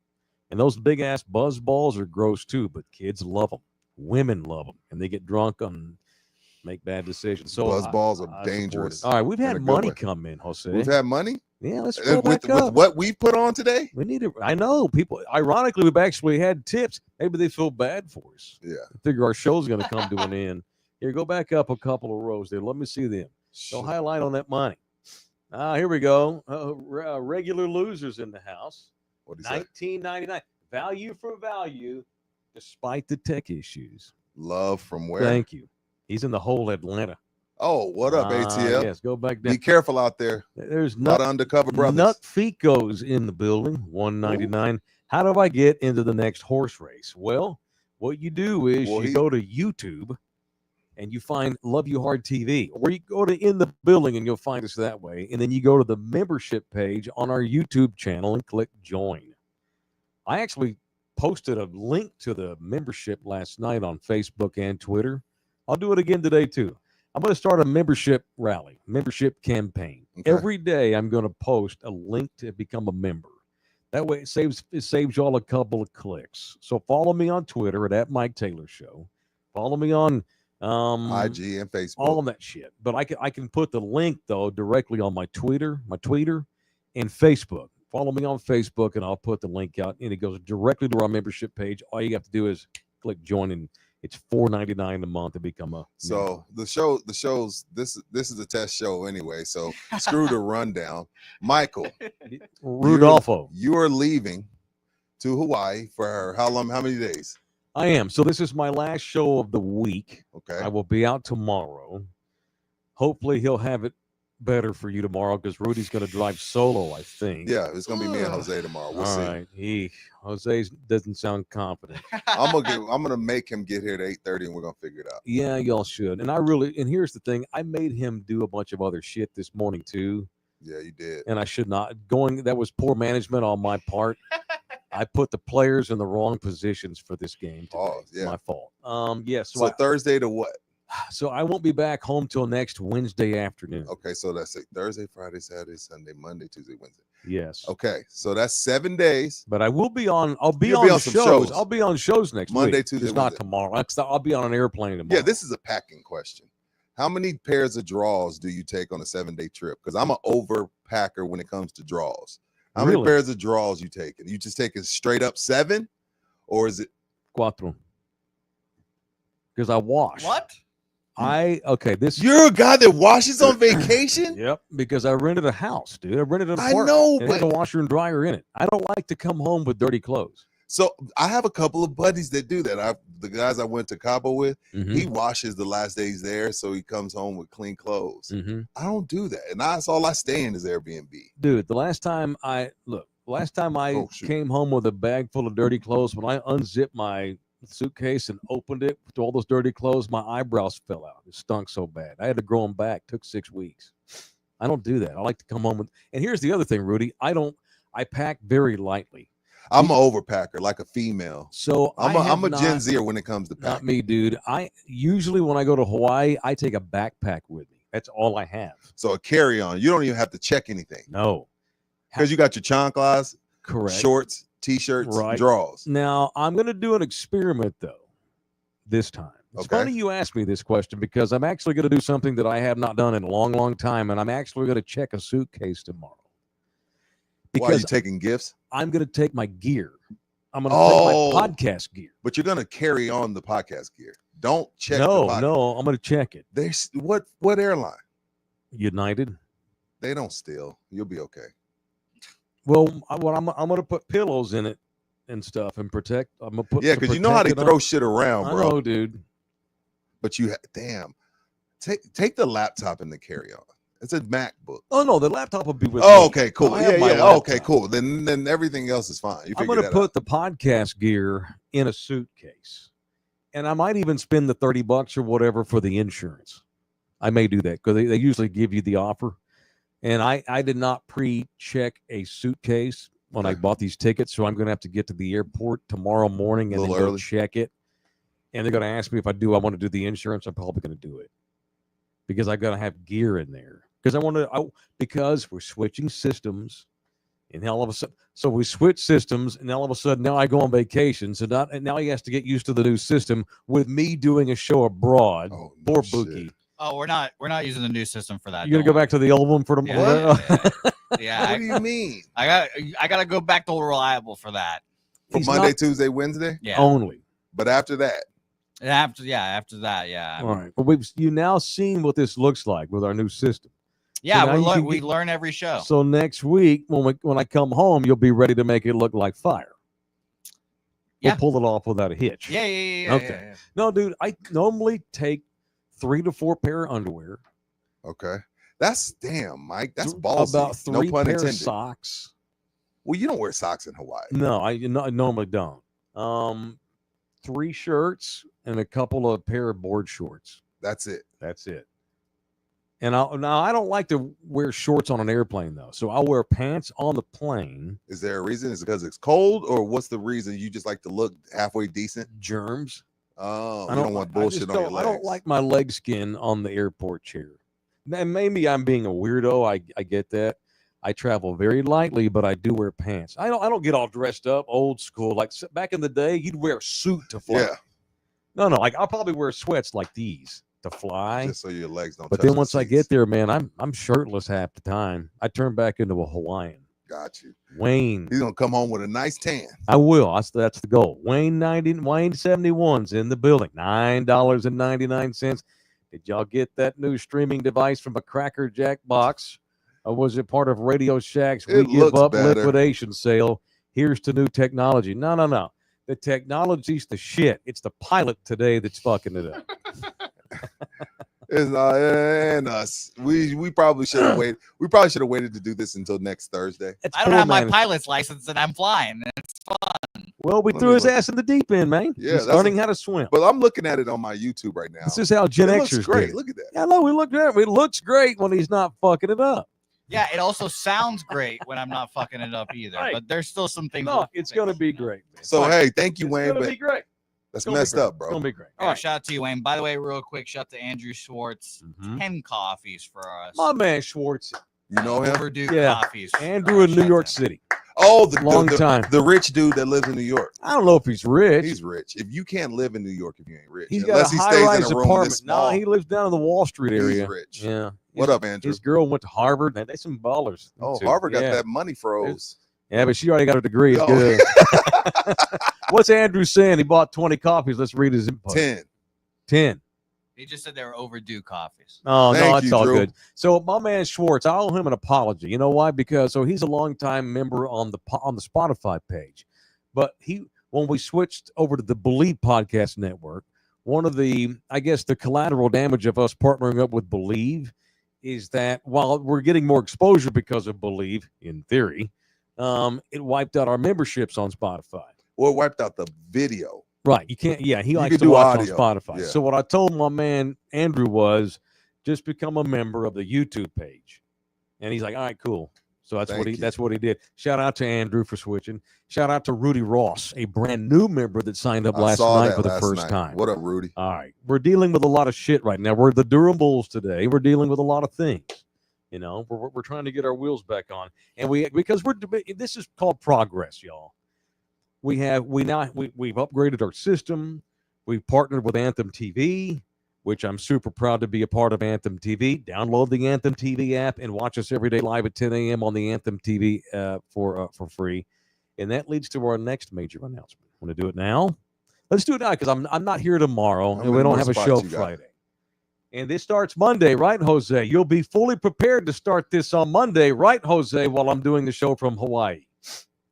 And those big ass buzz balls are gross too, but kids love them. Women love them, and they get drunk and make bad decisions. So Buzz balls are I support dangerous it. All right, we've in a had good money way. come in, Jose. We've had money Yeah, let's go with back up. what we put on today. We need to. I know people. Ironically, we've actually had tips. Maybe they feel bad for us. Yeah. I figure our show's going to come to an end. Here, go back up a couple of rows there. Let me see them. So highlight on that money. Here we go. Regular losers in the house. What do you say? $19.99. Value for value, despite the tech issues. Love from where? Thank you. He's in the whole Atlanta. Oh, what up, ATL? Yes, go back Be down. careful out there. There's A lot nut of undercover brothers. Nut Fico's in the building, $199. How do I get into the next horse race? Well, what you do is Well, you go to YouTube and you find Love You Hard TV, or you go to In the Building and you'll find us that way. And then you go to the membership page on our YouTube channel and click join. I actually posted a link to the membership last night on Facebook and Twitter. I'll do it again today too. I'm going to start a membership rally, membership campaign. Okay. Every day I'm going to post a link to become a member. That way it saves y'all a couple of clicks. So follow me on Twitter at Mike Taylor Show. Follow me on IG and Facebook. all of that shit. But I can put the link though directly on my tweeter, and Facebook. Follow me on Facebook and I'll put the link out and it goes directly to our membership page. All you have to do is click join and it's $4.99 a month to become a member. So the shows this is a test show anyway. So screw the rundown. Michael, Rudolfo. you are leaving to Hawaii for how long? How many days? I am. So this is my last show of the week. Okay. I will be out tomorrow. Hopefully he'll have it better for you tomorrow because Rudy's going to drive solo, I think. Yeah, it's gonna be me and Jose tomorrow. We'll All see. right. Jose doesn't sound confident. I'm gonna make him get here at 8:30 and we're gonna figure it out. Yeah, y'all should. And here's the thing. I made him do a bunch of other shit this morning too. Yeah, you did. And I should not. That was poor management on my part. I put the players in the wrong positions for this game today. Oh, It's yeah. my fault. Yes. So Thursday to what? So I won't be back home till next Wednesday afternoon. Okay, so that's it. Thursday, Friday, Saturday, Sunday, Monday, Tuesday, Wednesday. Yes. Okay, so that's 7 days. But I will be on. I'll be You'll on, be on some shows. I'll be on shows next Monday, week. Tuesday, Just not Wednesday. tomorrow. I'll be on an airplane tomorrow. Yeah, this is a packing question. How many pairs of draws do you take on a 7-day trip? Because I'm an overpacker when it comes to draws. How many Really? pairs of draws you taking? You just taking straight up 7, or is it? Cuatro. Because I wash. What? This. You're a guy that washes on vacation? Yep. Because I rented a house, dude. I rented an I apartment. know, It had but a washer and dryer in it. I don't like to come home with dirty clothes. So I have a couple of buddies that do that. The guys I went to Cabo with, Mhm. he washes the last days there, so he comes home with clean clothes. Mhm. I don't do that, and that's all I stay in is Airbnb. Dude, the last time I Oh, shoot. came home with a bag full of dirty clothes, when I unzipped my suitcase and opened it with all those dirty clothes, my eyebrows fell out. It stunk so bad. I had to grow them back. Took 6 weeks. I don't do that. I like to come home with. And here's the other thing, Rudy. I pack very lightly. I'm an overpacker, like a female. So I'm a Gen Zer when it comes to Not packing. me, dude. I usually when I go to Hawaii, I take a backpack with me. That's all I have. So a carry-on, you don't even have to check anything No, because you got your chanclas, correct. shorts, t-shirts, Right. drawers. Now I'm going to do an experiment though. This time, it's Okay. funny you asked me this question because I'm actually going to do something that I have not done in a long, long time, and I'm actually going to check a suitcase tomorrow. Why are you Because taking gifts? I'm going to take my gear. I'm going to take my podcast gear. But you're gonna carry on the podcast gear. Don't check. the No, podcast. I'm going to check it. There's what airline? United. They don't steal. You'll be okay. Well, I'm going to put pillows in it and stuff and protect. I'm going to put Yeah, to because you know how they protect it throw on- shit around, I bro. know, dude. But damn, take the laptop in the carry-on. It's a MacBook. Oh no, the laptop will be with Oh, me. okay, cool. I have my Yeah. Oh, okay, laptop. cool. Then everything else is fine. You I'm figure going to that put out. the podcast gear in a suitcase, and I might even spend the $30 or whatever for the insurance. I may do that because they usually give you the offer. And I did not pre-check a suitcase when I Okay. bought these tickets, so I'm going to have to get to the airport tomorrow morning and then Little go early. check it. And they're going to ask me if I want to do the insurance. I'm probably going to do it because I got to have gear in there because we're switching systems, and all of a sudden, so we switch systems, and all of a sudden now I go on vacation. So now he has to get used to the new system with me doing a show abroad. Oh, Poor shit. Bookie. Oh, we're not using the new system for that. You gonna go back to the old one for Yeah, tomorrow? yeah. What do you mean? I gotta go back to reliable for that. For He's Monday, not- Tuesday, Wednesday? Yeah. Only. But after that, And after that, yeah. All right. But you now seen what this looks like with our new system. Yeah, now you can we get- learn every show. So next week, when I come home, you'll be ready to make it look like fire. We'll Yeah. pull it off without a hitch. Yeah. Okay. Yeah. No, dude, I normally take 3 to 4 pair of underwear. okay. That's damn, Mike. That's th- ballsy. About 3 No pun pair intended. of socks. Well, you don't wear socks in Hawaii. No, I normally don't. 3 shirts and a couple of pair of board shorts. That's it. That's it. And now I don't like to wear shorts on an airplane though, so I'll wear pants on the plane. Is there a reason? Is it because it's cold, or what's the reason? You just like to look halfway decent? Germs. Oh, I you don't want bullshit on your I legs. don't like my leg skin on the airport chair. And maybe I'm being a weirdo. I get that. I travel very lightly, but I do wear pants. I don't get all dressed up, old school. Like back in the day, you'd wear a suit to fly. Yeah, No, like I'll probably wear sweats like these to fly. just so your legs don't. But touch then the once I seats. get there, man, I'm shirtless half the time. I turn back into a Hawaiian. Got you. Wayne, He's gonna come home with a nice tan. I will. That's the goal. Wayne 71's in the building. $9.99. Did y'all get that new streaming device from a Cracker Jack box? Or was it part of Radio Shack's We It Give looks Up better. liquidation sale? Here's to new technology. No. The technology's the shit. It's the pilot today that's fucking it up. It's and us. We probably should have waited. We probably should have waited to do this until next Thursday. That's I don't poor have my management. pilot's license and I'm flying. It's fun. Well, we Let threw me his look. ass in the deep end, man. Yeah, He's that's learning how to swim. But I'm looking at it on my YouTube right now. This is how Gen it looks Xers great. do it. Look at that. Yeah, no, it looks great when he's not fucking it up. Yeah, it also sounds great when I'm not fucking it up either. Right. But there's still some things. No, we'll it's fix. going to be great. Man. So Fine. hey, thank you, It's Wayne. gonna But be great. that's It's gonna be messed great. up, It's bro. gonna be great. Yeah, All right. shout out to you, Wayne. By the way, real quick, shout out to Andrew Schwartz. Mhm. 10 coffees for us. My man Schwartz, You know him? Overdue Yeah. coffees. Andrew in New Shout York out. City. Oh, Long time. the rich dude that lives in New York. I don't know if he's rich. He's rich. If you can't live in New York, if you ain't rich, He's unless got a he stays high-rise in a room apartment. this No, small, he lives down in the Wall Street he's area. rich. Yeah. What up, Andrew? His girl went to Harvard. They some ballers. Oh, too. Harvard got Yeah. that money froze. Yeah, but she already got her degree. It's Oh. good. What's Andrew saying? He bought 20 copies. Let's read his input. 10. 10. He just said they were overdue coffees. Oh, no, Thank it's you, all Drew. good. So my man Schwartz, I owe him an apology. You know why? Because he's a longtime member on the Spotify page, but when we switched over to the Believe Podcast Network, one of the, I guess, the collateral damage of us partnering up with Believe is that while we're getting more exposure because of Believe, in theory, it wiped out our memberships on Spotify. Or wiped out the video. Right. You can't. Yeah, he You likes can to do watch audio. on Spotify. Yeah. So what I told my man Andrew was just become a member of the YouTube page, and he's like, "All right, cool." So that's Thank you. that's what he did. Shout out to Andrew for switching. Shout out to Rudy Ross, a brand new member that signed up I last saw night that for the last first night. time. What up, Rudy? All right, we're dealing with a lot of shit right now. We're the Durham Bulls today. We're dealing with a lot of things. You know, we're trying to get our wheels back on, and because this is called progress, y'all. We've upgraded our system. We've partnered with Anthem TV, which I'm super proud to be a part of Anthem TV. Download the Anthem TV app and watch us every day live at 10 a.m. on the Anthem TV for free. And that leads to our next major announcement. Want to do it now? Let's do it now because I'm not here tomorrow How and we many don't more have a spots show you got? Friday. And this starts Monday, right, Jose? You'll be fully prepared to start this on Monday, right, Jose, while I'm doing the show from Hawaii.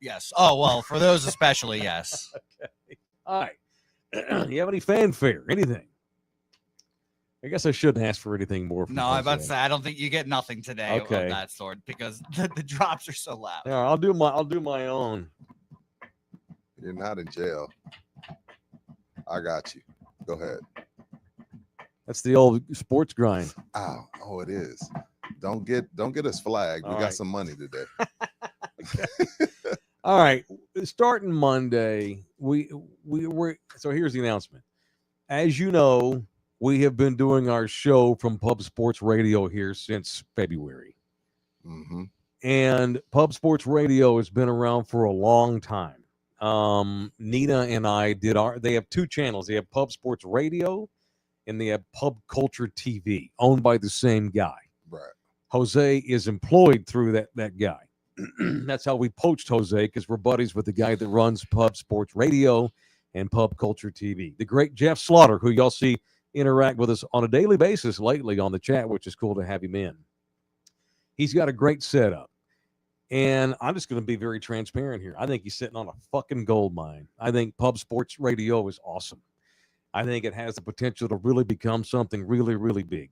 Yes. Oh, well, for those especially, yes. All right. You have any fanfare? Anything? I guess I shouldn't ask for anything more. From No, I'm about to Jose. say I don't think you get nothing today Okay. of that sort because the drops are so loud. Yeah, I'll do my own. You're not in jail. I got you. Go ahead. That's the old sports grind. Ow. Oh, it is. Don't get us flagged. We All got right. some money today. All right, starting Monday, so here's the announcement. As you know, we have been doing our show from Pub Sports Radio here since February. Mm-hmm. And Pub Sports Radio has been around for a long time. Nina and I they have two channels. They have Pub Sports Radio and they have Pub Culture TV, owned by the same guy. Right. Jose is employed through that guy. That's how we poached Jose, because we're buddies with the guy that runs Pub Sports Radio and Pub Culture TV. The great Jeff Slaughter, who y'all see interact with us on a daily basis lately on the chat, which is cool to have him in. He's got a great setup. And I'm just going to be very transparent here. I think he's sitting on a fucking gold mine. I think Pub Sports Radio is awesome. I think it has the potential to really become something really, really big.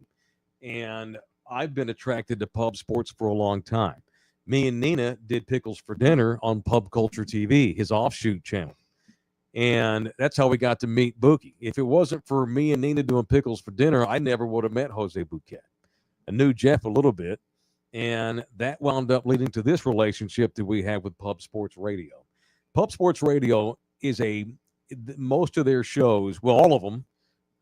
And I've been attracted to Pub Sports for a long time. Me and Nina did Pickles for Dinner on Pub Culture TV, his offshoot channel. And that's how we got to meet Bookie. If it wasn't for me and Nina doing Pickles for Dinner, I never would have met Jose Bouquet. I knew Jeff a little bit, and that wound up leading to this relationship that we have with Pub Sports Radio. Pub Sports Radio is most of their shows, well, all of them,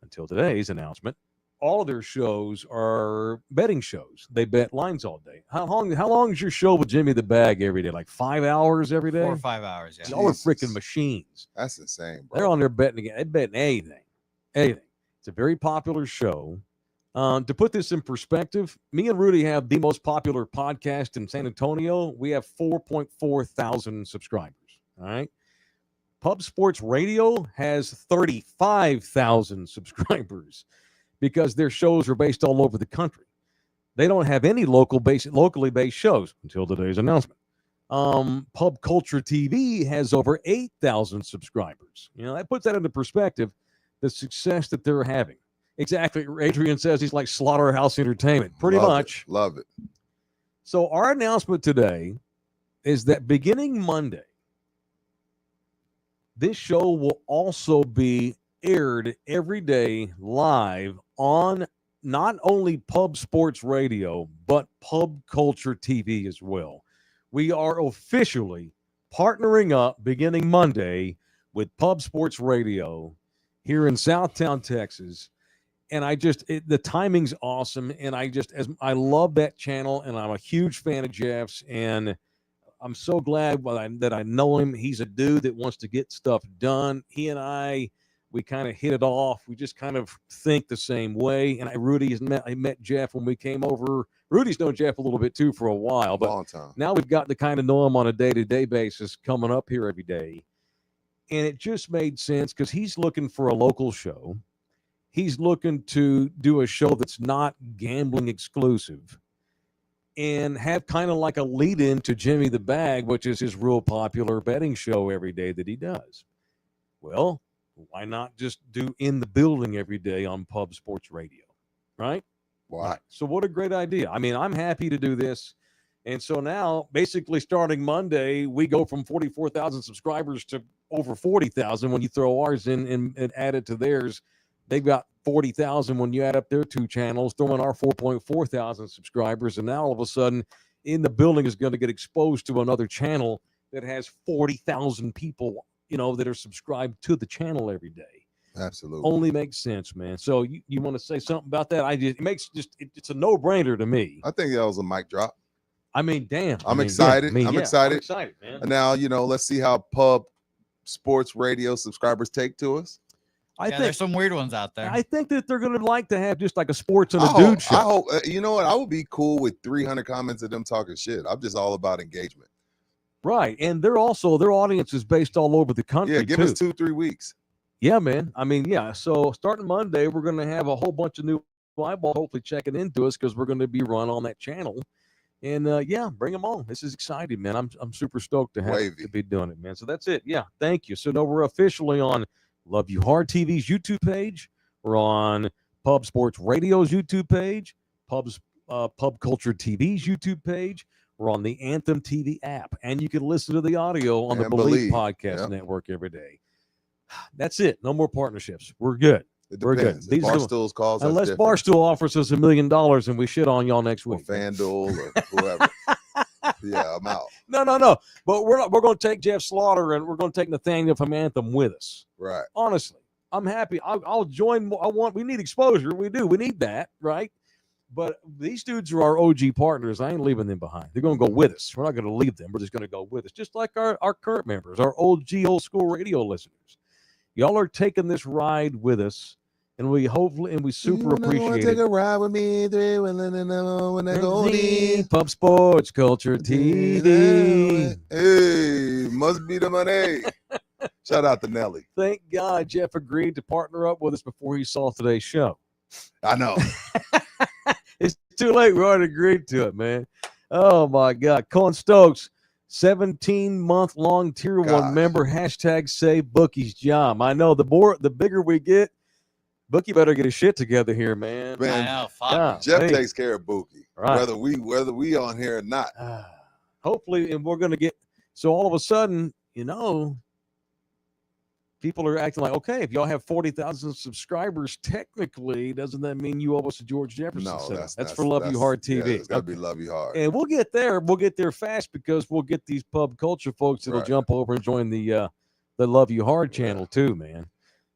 until today's announcement, all of their shows are betting shows. They bet lines all day. How long is your show with Jimmy the Bag every day? Like 5 hours every day? 4 or 5 hours, yeah. Y'all are Jesus. freaking machines. That's insane, bro. They're on there betting again. They bet anything. It's a very popular show. To put this in perspective, me and Rudy have the most popular podcast in San Antonio. We have 4.4 thousand subscribers. All right. Pub Sports Radio has 35,000 subscribers because their shows are based all over the country. They don't have any locally based shows until today's announcement. Pub Culture TV has over 8,000 subscribers. You know, that puts that into perspective, the success that they're having. Exactly. Adrian says he's like Slaughterhouse Entertainment. Pretty Love much. it. Love it. So our announcement today is that beginning Monday, this show will also be aired every day live on not only Pub Sports Radio, but Pub Culture TV as well. We are officially partnering up beginning Monday with Pub Sports Radio here in Southtown, Texas. And the timing's awesome. And I love that channel, and I'm a huge fan of Jeff's, and I'm so glad that I know him. He's a dude that wants to get stuff done. He and we kind of hit it off. We just kind of think the same way. And I met Jeff when we came over. Rudy's known Jeff a little bit too for a while, but Long time. now we've got to kind of know him on a day-to-day basis coming up here every day. And it just made sense because he's looking for a local show. He's looking to do a show that's not gambling exclusive and have kind of like a lead in to Jimmy the Bag, which is his real popular betting show every day that he does. Well, why not just do in the building every day on Pub Sports Radio, right? Why? Right. So what a great idea. I mean, I'm happy to do this. And so now, basically starting Monday, we go from 44,000 subscribers to over 40,000 when you throw ours in and add it to theirs. They've got 40,000 when you add up their two channels, throw in our 4.4 thousand subscribers. And now all of a sudden, in the building is going to get exposed to another channel that has 40,000 people, that are subscribed to the channel every day. Absolutely. Only makes sense, man. So you want to say something about that? It's a no-brainer to me. I think that was a mic drop. I mean, damn. I'm excited. I'm excited. I'm excited, man. And now, let's see how Pub Sports Radio subscribers take to us. I There's think some weird ones out there. I think that they're going to like to have just like a sports and I a hope, dude show. I hope, you know what? I would be cool with 300 comments of them talking shit. I'm just all about engagement. Right. And their audience is based all over the country. Yeah, give too. us 2-3 weeks. Yeah, man. I mean, yeah. So starting Monday, we're going to have a whole bunch of new eyeballs hopefully checking into us because we're going to be run on that channel. And bring them on. This is exciting, man. I'm super stoked to have to be doing it, man. So that's it. Yeah, thank you. So now we're officially on Love You Hard TV's YouTube page. We're on Pub Sports Radio's YouTube page, Pub Culture TV's YouTube page. We're on the Anthem TV app, and you can listen to the audio on the Believe Podcast Network every day. That's it. No more partnerships. We're good. We're good. These Barstool's calls unless Barstool offers us $1 million and we shit on y'all next week. Or FanDuel or whoever. Yeah, I'm out. No. But we're going to take Jeff Slaughter and we're going to take Nathaniel from Anthem with us. Right. Honestly, I'm happy. I'll join. We need exposure. We do. We need that, right? But these dudes are our OG partners. I ain't leaving them behind. They're going to go with us. We're not going to leave them. We're just going to go with us, just like our current members, our old school radio listeners. Y'all are taking this ride with us, and we super appreciate it. Take a ride with me, when I go deep. Pub Sports Culture TV. Hey, must be the money. Shout out to Nelly. Thank God Jeff agreed to partner up with us before he saw today's show. I know. It's too late. We already agreed to it, man. Oh, my God. Colin Stokes, 17-month-long Tier 1 member, #save Bookie's job. I know the bigger we get, Bookie better get his shit together here, man. I know. Fuck. God, Jeff takes care of Bookie, right. whether we on here or not. Hopefully, and we're going to get – so all of a sudden, people are acting like, okay, if y'all have 40,000 subscribers, technically, doesn't that mean you owe us a George Jefferson? No, that's for Love You Hard TV. Yeah, it's got to be Love You Hard. And we'll get there. We'll get there fast because we'll get these pub culture folks that'll jump over and join the Love You Hard channel too, man.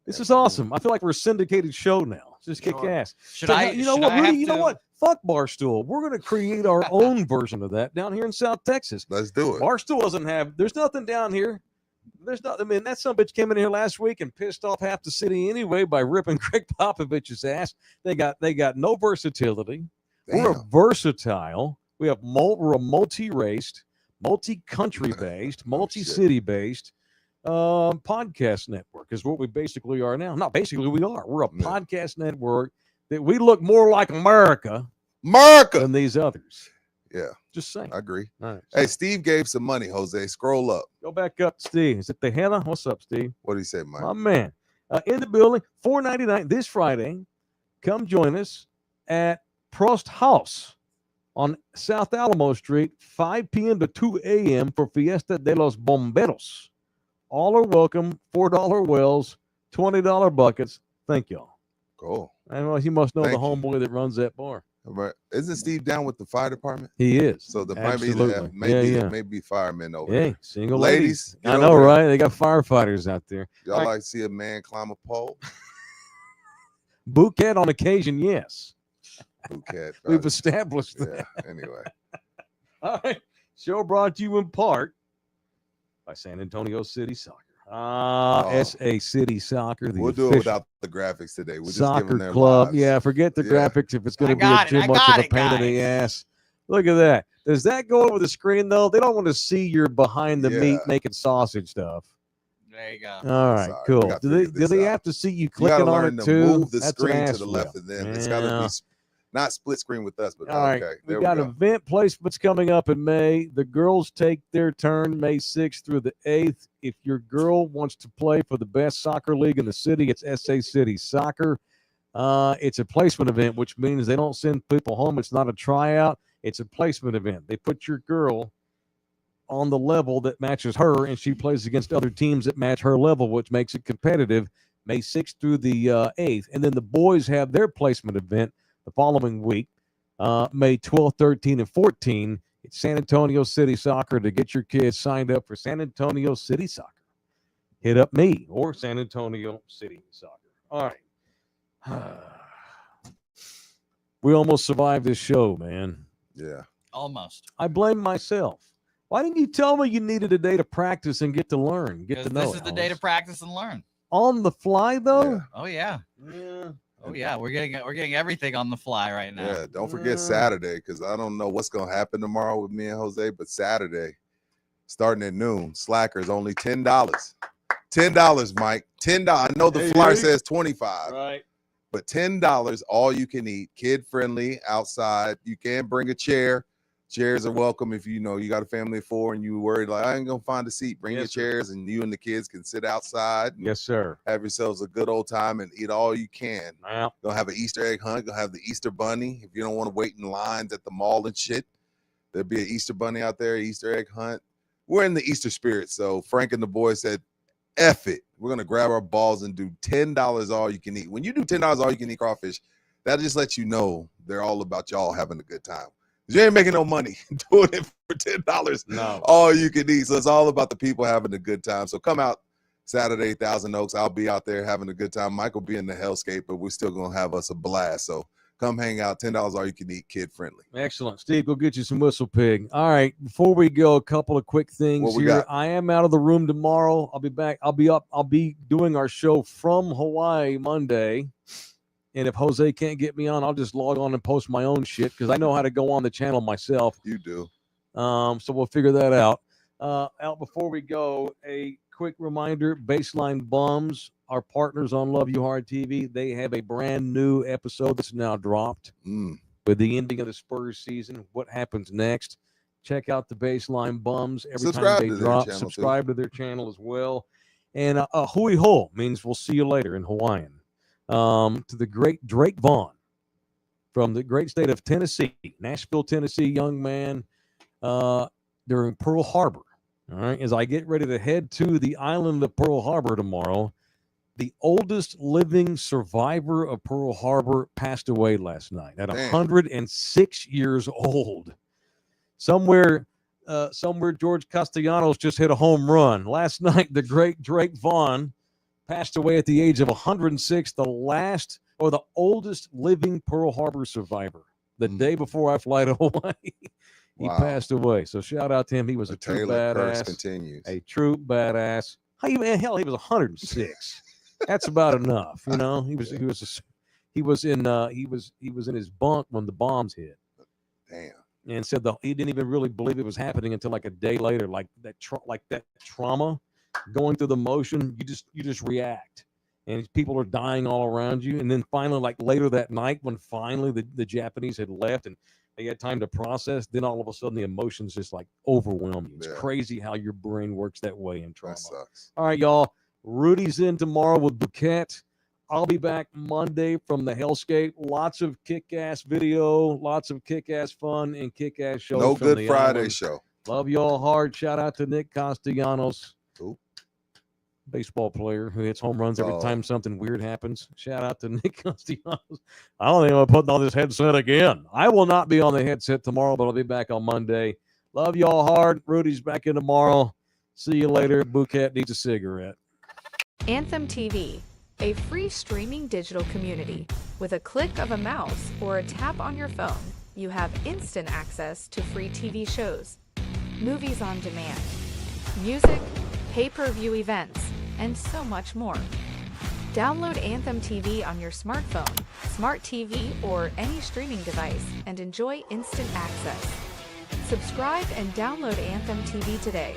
This is awesome. I feel like we're a syndicated show now. Just kick ass. You know what? Fuck Barstool. We're going to create our own version of that down here in South Texas. Let's do it. Barstool doesn't have. There's nothing down here. There's not. I mean, that son of a bitch came in here last week and pissed off half the city anyway by ripping Greg Popovich's ass. They got no versatility. Damn. We're versatile. We're a multi-raced, multi-country based, multi-city based podcast network is what we basically are now. Not basically, we are. We're a podcast network that we look more like America than these others. Yeah. Just saying. I agree. All right. Hey, Steve gave some money, Jose. Scroll up. Go back up, Steve. Is it the Hannah? What's up, Steve? What do you say, Mike? My man. In the building, $4.99 this Friday. Come join us at Prost House on South Alamo Street, 5 p.m. to 2 a.m. for Fiesta de los Bomberos. All are welcome. $4 wells, $20 buckets. Thank y'all. Cool. I know he must know the homeboy that runs that bar. Right. Isn't Steve down with the fire department? He is. So there Absolutely. maybe firemen over there. Single ladies. I know, right? They got firefighters out there. Y'all like to see a man climb a pole? Bouquet on occasion, yes. Bouquet. We've established that. Yeah, anyway. All right. Show brought to you in part by San Antonio City Soccer. SA City Soccer. We'll do it without the graphics today. We're just giving their club. lives. Yeah, forget the graphics if it's going to be too much of a pain in the ass. Look at that. Does that go over the screen, though? They don't want to see your behind the meat making sausage stuff. There you go. All right, cool. Do they have to see you clicking on it, too? Move the screen to the left, and then it's got to be. Not split screen with us, but All right. okay. We There got we go. event placements coming up in May. The girls take their turn May 6th through the 8th. If your girl wants to play for the best soccer league in the city, it's SA City Soccer. It's a placement event, which means they don't send people home. It's not a tryout. It's a placement event. They put your girl on the level that matches her, and she plays against other teams that match her level, which makes it competitive. May 6th through the 8th. And then the boys have their placement event the following week, May 12, 13, and 14. It's San Antonio City Soccer. To get your kids signed up for San Antonio City Soccer, hit up me or San Antonio City Soccer. All right. We almost survived this show, man. Yeah. Almost. I blame myself. Why didn't you tell me you needed a day to practice and get to learn, get to know? This is the day to practice and learn. On the fly, though? Yeah. Oh yeah. Yeah. Oh yeah. We're getting everything on the fly right now. Yeah, don't forget Saturday, because I don't know what's gonna happen tomorrow with me and Jose, but Saturday, starting at noon, Slackers only $10. $10, Mike. $10. I know the flyer says 25, Right. but $10, all you can eat, kid friendly, outside. You can bring a chair. Chairs are welcome if you got a family of 4 and you worried like I ain't gonna find a seat. Bring Yes, your sir. chairs and you and the kids can sit outside and Yes, sir. have yourselves a good old time and eat all you can. Well, Gonna have an Easter egg hunt. Gonna have the Easter bunny. If you don't want to wait in lines at the mall and shit, there'll be an Easter bunny out there, Easter egg hunt. We're in the Easter spirit. So Frank and the boys said, F it. We're gonna grab our balls and do $10 all you can eat. When you do $10 all you can eat crawfish, that just lets you know they're all about y'all having a good time. You ain't making no money doing it for $10 no. all you can eat. So it's all about the people having a good time. So come out Saturday, Thousand Oaks. I'll be out there having a good time. Mike will be in the hellscape, but we're still going to have us a blast. So come hang out. $10 all you can eat, kid friendly. Excellent. Steve, go get you some Whistle Pig. All right. Before we go, a couple of quick things What we here. got? I am out of the room tomorrow. I'll be back. I'll be doing our show from Hawaii Monday. And if Jose can't get me on, I'll just log on and post my own shit because I know how to go on the channel myself. You do. So we'll figure that out. Out before we go, a quick reminder, Baseline Bums, our partners on Love You Hard TV, they have a brand new episode that's now dropped with the ending of the Spurs season. What happens next? Check out the Baseline Bums every Subscribe time to they their drop. channel, Subscribe to their channel as well. And hui ho means we'll see you later in Hawaiian. To the great Drake Vaughn from the great state of Tennessee, Nashville, Tennessee, young man during Pearl Harbor. All right, as I get ready to head to the island of Pearl Harbor tomorrow, the oldest living survivor of Pearl Harbor passed away last night at 106 years old. Somewhere George Castellanos just hit a home run. Last night, the great Drake Vaughn passed away at the age of 106, the oldest living Pearl Harbor survivor. The day before I fly to Hawaii, he passed away. So shout out to him. He was a true Taylor curse badass. continues. A true badass. He was 106. That's about enough, you know. He was in his bunk when the bombs hit. Damn. And said he didn't even really believe it was happening until like a day later, like that trauma. Going through the motion, you just react, and people are dying all around you. And then finally, like later that night, when finally the Japanese had left and they had time to process, then all of a sudden the emotions just like overwhelm you. It's crazy how your brain works that way in trauma. That sucks. All right, y'all. Rudy's in tomorrow with Bouquet. I'll be back Monday from the Hellscape. Lots of kick-ass video, lots of kick-ass fun, and kick-ass shows. No from Good the Friday island. show. Love y'all hard. Shout out to Nick Castellanos. Cool. Baseball player who hits home runs every time something weird happens. Shout out to Nick Castellanos. I don't think I'm putting on this headset again. I will not be on the headset tomorrow, but I'll be back on Monday. Love y'all hard. Rudy's back in tomorrow. See you later. Bouquet needs a cigarette. Anthem TV, a free streaming digital community. With a click of a mouse or a tap on your phone, you have instant access to free TV shows, movies on demand, music, pay-per-view events, and so much more. Download Anthem TV on your smartphone, smart TV, or any streaming device and enjoy instant access. Subscribe and download Anthem TV today.